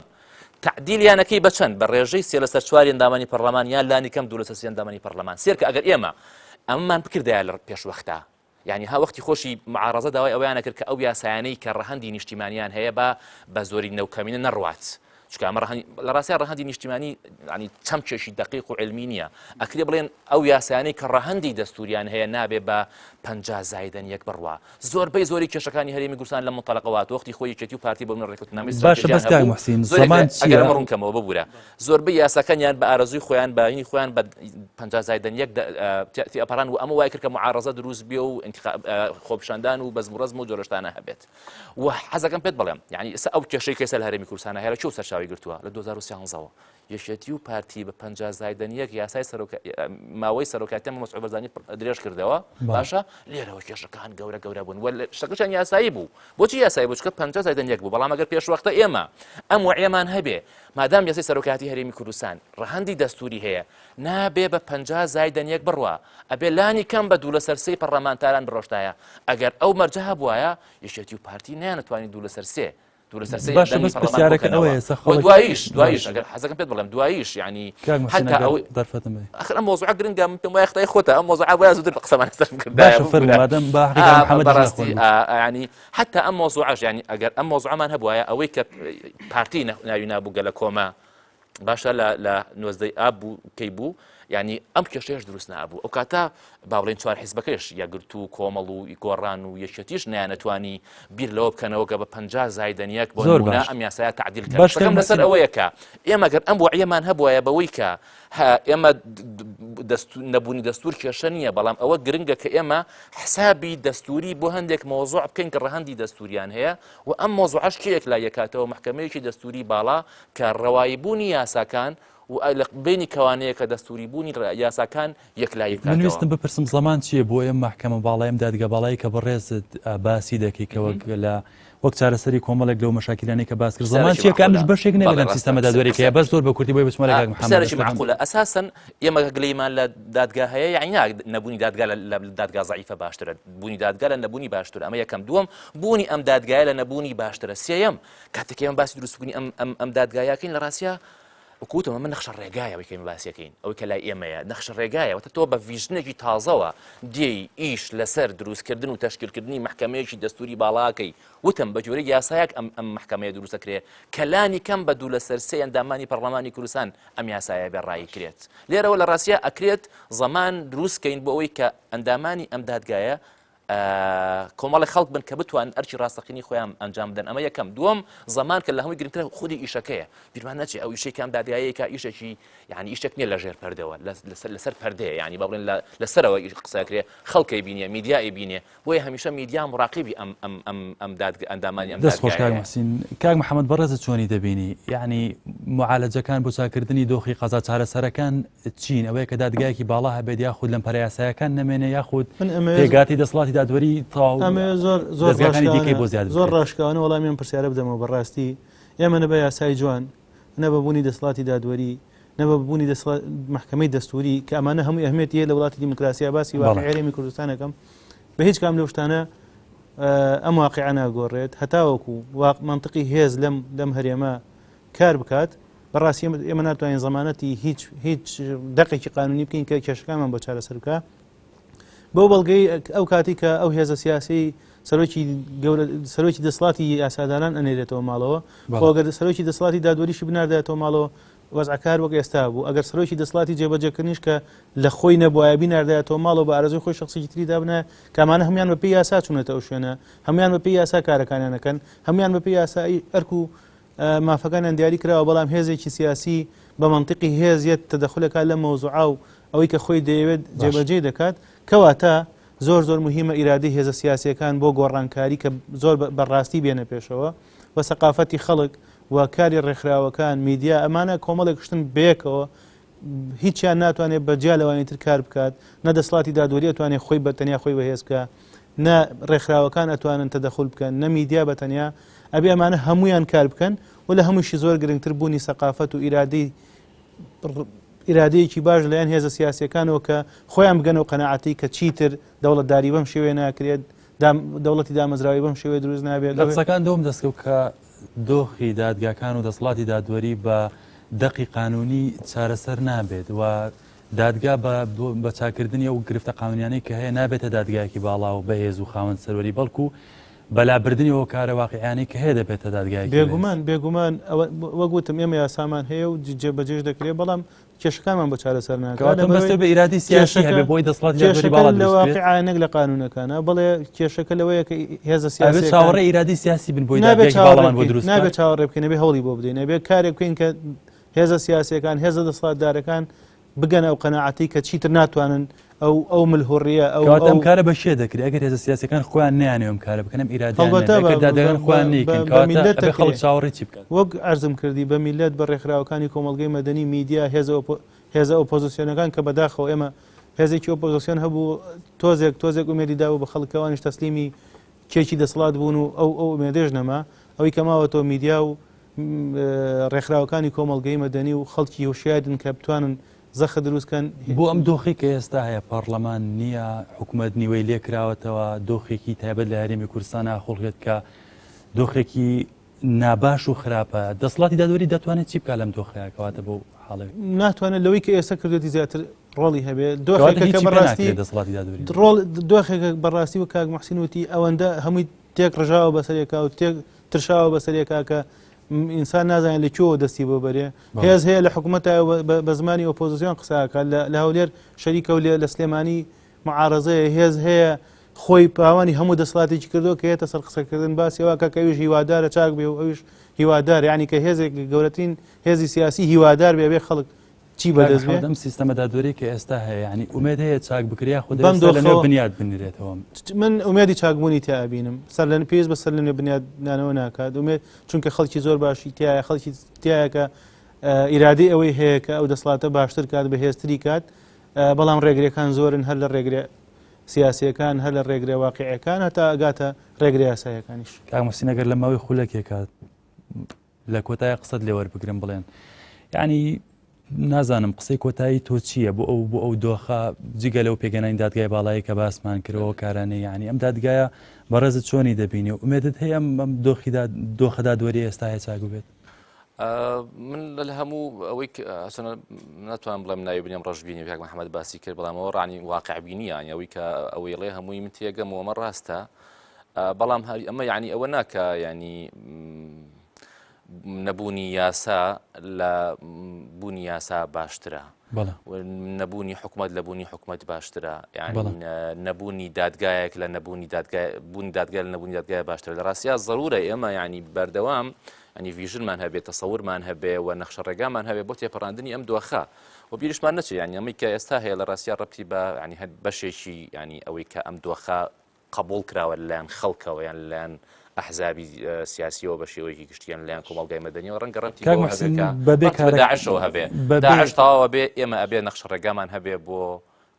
تعدیلیانەکەی بەچەند بە ڕێژەی سێ لە سەر چواری ئەندامانی پەرلەمان یان لانی کەم دوو لە سەر سێ ئەندامانی پەرلەمان. سێرکە ئەگەر ئێمە ئەمەمان بکردایە لە پێشوەختە یعنی ها وەختی خۆشی معارەزە داوای ئەویانە کرد کە ئەو یاسایانەی کە ڕەهەندی نیشتیمانیان هەیە بە زۆری نەوکەمینە نەڕوات. چکە ئەمە لە ڕاستیە ڕەهەندی نیشتیمانی ینی چەم کێشی دقیق و علمی نییە. ئەکرێ بڵێن ئەو یاسایانەی کە ڕەهەندی دەستوریان هەیە نابێ بە 50 بڕوا. زۆربەی زۆری کێشەکانی هەرێمی کوردستان لە مونتەڵەقەوات وەختی خۆی یەکێتی و پارتی بۆ من ڕێکوتنامی باشە بەس کاک موحسین زەمان ئەگەر ئەمە ڕوونکەمەوە ببوورە زۆربەی یاساکانیان بە ئارەزووی خۆیان بەینی خۆیان بە 50 تأتی ئەپەران و ئەمە وای کرد کە معارەزە دروست بێ و خۆپشاندان و بەزمڕەزم و جۆرەشتانە هەبێت. و حەزەکەم پێت بڵێم یعنی ئێستا ئەو کێشەی کەسە لە هەرێمی کوردستانە هەیە چۆ سەرچاوی گرتووە لە 2013ەوە یەکێتی و پارتی بە 50 یاسای ماوەی سەرۆکاتی مەسعود بەرزانی درێژ کردەوە. باشە لێرەوە کێشەکان گەورە بوون و شتەکەشان یاسایی بوو. بۆچی یاسایی بوو؟ چکە 50 بوو. بەڵام ئەگەر پێشوەختە ئێمە ئەم وعیەمان هەبێ مادام یاسای سەرۆکاتی هەرێمی کوردستان ڕەهەندی دەستوری هەیە نابێ بە 50 بڕوە ئەبێ لانی کەم بە دوو لە سەر سێی پەرلەمانتاران بڕۆشتایە. ئەگەر ئەو مەرجە هەبوایە یەکێتی و پارتی نەیانەتوانین دوو لە سەر سێ دواییش ئەگەر حەزەکەم پێت بڵێم دواییش ینی حتا ئەو ئەخر ئەم مۆزوع گرنگە پێم وایە خەتای خۆتە ئەم مۆزوع وایە زووتر قسەمان سەر ینی حتا ئەم مۆزوعش ینی ئەگەر ئەم مۆزوعمان هەبوایە ئەوەی کە پارتی ناوی نابوو گەلە کۆمە باشە لە نۆزدەی ئاب بوو کەی بوو ینی ئەم کێشەیەش دروست نابوو. ئەو کاتە باڵێن چوار حیزبەکەش یەگرت و کۆمەڵ و گۆڕان و یەکێتیش نەیانەتوانی بیر لەوە بکەنەوە کە بە 50 بۆ نمونە ئەم یاسایە تعدیل کردن لەسەر ئەوەیەکە ئێمە گەر ئەم وعیەمان هەبوایە بەوەی کە ئێمە نەبوونی دەستور کێشە نییە بەڵام ئەوە گرنگە کە ئێمە حسابی دەستوری بۆ هەندێک مۆزوع بکەین کە ڕەهەندی دەستوریان هەیە و ئەم مۆزوعش کێک لا یەکاتەوە محکەمەیەکی دەستوری باڵا کە ڕەواییبوونی یاساکان و بینی کەوانەیە کە دەستوری بوونی یاساکان یەکلایی بکاتەوە. من ویستم بپرسم زەمان چییە بۆ ئێمە محکەمە باڵایم دادگا باڵایی کە بەڕێزت باسی دەکەیتەوە لە وەک چارەسەری کۆمەڵێک لەو مەشاکلانەی کە باس کرد زەمان چییە کامش بەشێک نەبێت لەم سیستەمە دادوەریەکەیە بەس زۆر بە کورتی بۆی بچمە لەگەڵ محەممەد معقولە ئەساساً ئێمە گلەیمان لە دادگا هەیە یعنی نەبوونی دادگا لە دادگا زەعیفە باشترە بوونی دادگا لە نەبوونی باشتر ئەمە یەکەم. دووەم بوونی ئەم دادگایە لە نەبوونی باشترە. سێەم کاتێک ئێمە باسی دروستبوونی ئەم دادگایەکەین لە ڕاستیە وەکوتەوە من نەخشە ڕێگایە ئەوەی کەمی باسیەکەین ئەوەی کە لای ئێمەیە نەخشە ڕێگایە وەتە تۆ بە ڤیژنێکی تازەوە دێی ئیش لەسەر دروستکردن و تەشکیلکردنی محکەمەیەکی دەستوری باڵاکەی وتم بە جۆرەی یاسایەک ئەم محکەمەیە دروستەکرێ کە لانی کەم بە دوو لە سەر سێ ئەندامانی پەرلەمانی کوردستان ئەم یاسایە بێڕایی کرێت. لێرەوە لە ڕاستیە ئەکرێت زەمان دروستکەین بۆ ئەوەی کە ئەندامانی ئەم دادگایە کۆمەڵی خەڵک بن کە بتوان ئەرچی ڕاستەقینی خۆیان ئەنجام بدەن ئەمە یەکەم دووەم زەمان کە لە هەمووی گرنگترە خودی ئیشەکەیە بیرمان نەچێ ئەو ئیشێکام دادگایەکە ئیشێکی یعنی ئیشێک نییە لە ژێر پەردەوە لەسەر پەردەیە یعنی بڵێن لەسەرەوە قسەکرێ خەڵکی بینێ میدیای بینێ بۆیە هەمیشە میدیا مڕاقبی ئەم ئەندامانی ئەم دەستخۆش کاک محسین کاک محەممەد بەڕێزت چۆنی دەبینی یعنی معالەجەکان بۆ چاکردنی دۆخی قەزا چارەسەرەکان چین ئەوەیە کە دادگایەکی باڵا هەبێت یاخود لەم پەرەیاسایەکان نەمێنێ یاخود پێگاتی دەسڵاتی دادوەری زۆر ڕاشکاوانە وەڵامیان پرسیارە بدەمەوە بەڕاستی ئێمە نەبە یاسای جوان نەبەبوونی دەسڵاتی دادوەری نەبەبوونی محکمەی دەستوری کە ئەمانە هەمووی ئەهمێتی هەیە لە وڵاتی دیموکراسیا باسی واقعێمی کوردستانەکەم بە هیچ کام لەو شتانە ئەم واقعە ناگۆڕێت هەتاوەکو منطقی هێز لەم هەرێمە کار بکات بەڕاستی ئێمە ناتوانین زەمانەتی هیچ دەقێکی قانونی بکەین کە کێشەکانمان بۆ چارەسەر بکە بۆ بەڵگەی ئەو کاتی کە ئەو هێزە سیاسی سەرۆکی دەسڵاتی یاساداران ئەنێرێتەوە ماڵەوە خۆگەر سەرۆکی دەسڵاتی دادوەریشی بناردێتەوە ماڵەوە وەزعکار وەک ئێستا بوو ئەگەر سەرۆکی دەسڵاتی جێبەجێکردنیش کە لە خۆی نەبووایە بیناردێتەوە ماڵەوە بە ئارەزوی خۆی شخصی تریدا بنە کامانە هەمیان بەپێی یاسا چوونێتە ئەو شوێنە هەمیان بەپێی یاسا کارەکانیانەکەن هەمیان بەپێی یاسایی ئەرک و مافەکانیان دیاری کراوە بەڵام هێزێکی سیاسی بە منطقی هێزیت تەدەخولەکە لە مەوزوعا و ئەوەی کە خۆی دەیەوێت جێبەجێ دەکات کەواتە زۆر مهمە ئیرادی هێزە سیاسیەکان بۆ گۆڕانکاری کە زۆر بەڕاستی بێنە پێشەوە و سەقافەتی خەڵک و کاری ڕێکخراوەکان میدیا ئەمانە کۆمەڵێک شتن بەیەکەوە هیچیان ناتوانێت بەجیا لەوانی تر کار بکات نە دەسڵاتی دادوەری ئەتوانێت خۆی بەتەنیا خۆی بەهێز بکە نە ڕێکخراوەکان ئەتوانن تەدەخول بکەن نە میدیا بەتەنیا ئەبێ ئەمانە هەمویان کار بکەن و لە هەمووشی زۆر گرنگتر بوونی سەقافەت و ئیرادەیەکی باش لەیان هێزە سیاسیەکانەوە کە خۆیان بگەنەوە قەناعەتی کە چیتر دەوڵەتداری بەم شێوێ ناکرێت دەوڵەتی دامەزراوی بەم شێوێ دروست نابێت قسەکان دۆم دەستکەوت کە دۆخی دادگاکان و دەسڵاتی دادوەری بە دەقی قانونی چارەسەر نابێت و دادگا بە چاکردنی ئەو گرفتە قانونیانەی کە هەیە نابێتە دادگایەکی باڵا و بەهێز و خاوەن سەروەری بەڵکو بەلابردننیەوە کارە واقعیانەی کە هەیە دەبێتە دادگای بێگومان وەگوتم ئێمە یاسامان هەیە و جێبەجێش دەکرێت بەڵام کێشەکانمان بە چارەسەر ناکات بە ئیرادی سیاسی هەبێ بۆی دەسڵاتی دادوەری باڵا لە واقعانەک لە قانونەکانە بەڵێ کێشەکە لەوەیە کە هێزە سیاسی چاوەڕێ ئیرادی سیاسی بن بۆی دادگایەکی باڵامان بۆ دروست نابێت چاوەڕێ بکەین نەبێ هەوڵی بۆ بدەین نەبێت کارێک بکەین کە هێزە سیاسیەکان هێزە دەسڵاتدارەکان بگەن ئەو قەناعەتی کە چیتر ناتوانن ئەو ملهوڕیە ئەم کارە بە شێ دەکرێت ئەگەر هێزە سیاسەکان خۆیان نێیانێوم کارە بکەنم ئیرادیان خۆیان نیکەن خەڵک چاوەڕێ چی بکەن وەک ئەرزم کردی بە میلەت بە ڕێکخراوەکانی کۆمەڵگەی مەدەنی میدیا هێزە ئۆپۆزیسیۆنەکان کە بەداخەوە ئێمە هێزێکی ئۆپۆزیسیۆن هەبوو تۆزێک ئومێدی داوە بە خەڵکەوانیش تەسلیمی کێکی دەسڵات بوون و ئەو ئومێدێژ نەما ئەوەی کەماوەتەوە میدیا و ڕێکخراوەکانی کۆمەڵگەی مەدەنی و خەڵکی هوشیارن کە بتوانن زەخە دروستکەن بۆ ئەم دۆخی کە ئێستا هەیە پەرلەمان نییە حکوومەت نیوەی لێکراوەتەوە دۆخێکی تایبەت لە هەرێمی کوردستان ئاخۆڵێت کە دۆخێکی ناباش و خراپە دەسڵاتی دادوەری دەتوانێت چی بکات لەم دۆخەیەکەواتە بۆ حاڵێک ناتوانێت لەوەی کە ئێستا کردێتی زیاتر ڕۆڵی هەبێت دۆخێکەکە بەڕاستی دەسڵاتی دادوەری دۆخێکە بەڕاستی و کاک موحسین وتی ئەوەندە هەمووی تێک ڕژاوە بەسەرێکا و تێک ترشاوە بەسەرێکا کە ئینسان نازانێت لە کوێوە دەستی بۆ بەرێ هێز هەیە لە حکوومەتە بە زمانی ئۆپۆزیسیۆن قساکە لە هەولێر شەریکە و لە سلێمانی معارەزەیە هێز هەیە خۆی پاوانی هەموو دەسڵاتێکی کردو کە هێتە سەر قسەکردن باسیەوە کە ئەویش هیوادارە چاک بێ و ئەویش هیوادار یعنی کە هێزێک گەورەترین هێزی سیاسی هیوادار بێ خەڵک چی بەدەست بێ ئەم سیستەمە دادوەری کە ئێستا هەیە ینی ئومێد هەیە چاک بکریا خودی بنیاد بنیرێتەوە من ئومێدی چاکبوونی تیابینم سەر لە پێویست بە سەر لە بنیادنانەوە ناکات ئومێد چونکە خەڵکی زۆر باشی تایە خەڵکی تایەکە ئیرادی ئەوەی هەیە کە ئەو دەسڵاتە باشتر کات بەهێزتری کات بەڵام ڕێگرەکان زۆرن هەر لە ڕێگرێ سیاسیەکان هەر لە ڕێگرێ واقعیەکان هەتا ئەگاتە ڕێگرێ یاسایەکانیش کاکمەسین ئەگەر لە ماوەی خولەکێکات لە کۆتایی قسەت لێوەربگرم بڵێن یعنی نازانم قسەی کۆتایی تۆ چییە بۆ ئەو دۆخە جگە لەو پێگەنانی دادگای باڵایی کە باسمان کردەوە کارانەی یعنی ئەم دادگایە بەڕێزت چۆنی دەبینی و ئومێدت هەیە ئەم دۆخە دادوەری ئێستا هەیە چاک بێت من لە هەموو ئەوەی ناتوان بڵێم ناوی بنێم ڕژبینی کاک محەممەد باسی کرد بەڵام ئەوە ڕانی واقعبینیە ئەوەی کە ئەوەی ڵێ هەمووی من تێگەم ئەمە ڕاستە بەڵام ئەمە یعنی ئەوە ناکە ینی نەبوونی یاسا لە بوونی یاسا باشترە نەبوونی حکومت لە بوونی حکومت باشترە یعنی نەبوونی دادگایەک لە نەبوونی بوونی دادگای لە نەبوونی دادگای باشترە لە ڕاستیا ضرورە ئێمە ینی بەردەوام ئەنی ڤیژنمان هەبێت تەسەورمان هەبێ و نەخشە ڕێگامان هەبێ بۆ تێپەڕاندنی ئەم دۆخە و بیرشمان نەچێت ینی ئەمەی کە ئێستا هەیە لە ڕاستیا ڕەبتی بە ینی هەر بەشێکی ینی ئەوەی کە ئەم دۆخە قبول کراوە لەلایەن خەڵکەوە یان لەلایەن ئەحزابی سیاسیەوە بە شێوەیەکی گشتیان لەلایەن کۆمەڵگای مەدەنیەوە ڕەنگە ڕەبتی داعشەوە هەبێ داعش تەواوە بێ ئێمە ئەبێ نەخشە ڕێگامان هەبێ بۆ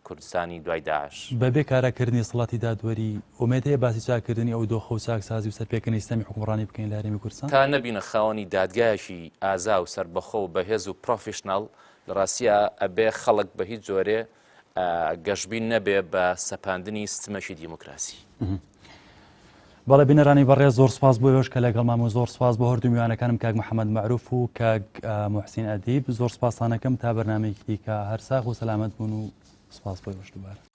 کوردستانی دوای داعش بەبێ کارەکردنی سڵاتی دادوەری ئومێد هەیە باسی چاکردنی ئەو دۆخە و چاکسازی و سەرپێکردنی سیستەمی حکومڕانی بکەین لە هەرێمی کوردستان تا نەبینە خاوەنی دادگایەکی ئازا و سربەخۆ و بەهێز و پرۆفیشناڵ لە ڕاستیە ئەبێ خەڵک بە هیچ جۆرێ گەشتبین نەبێ بە سەپاندنی سیستەمێکی دیموکراسی. بەڵێ بینەرانی بەڕێز زۆر سپاس بۆ ئێوەش کە لەگەڵمان و زۆر سپاس بۆ هەردوو میوانەکانم کاک محەممەد معروف و کاک موحسین ئەدیب زۆر سپاسانەکەم تا بەرنامەیەکی کە هەر ساغ و سەلامەت بوون و سپاس بۆ ئێوەش دووبارە.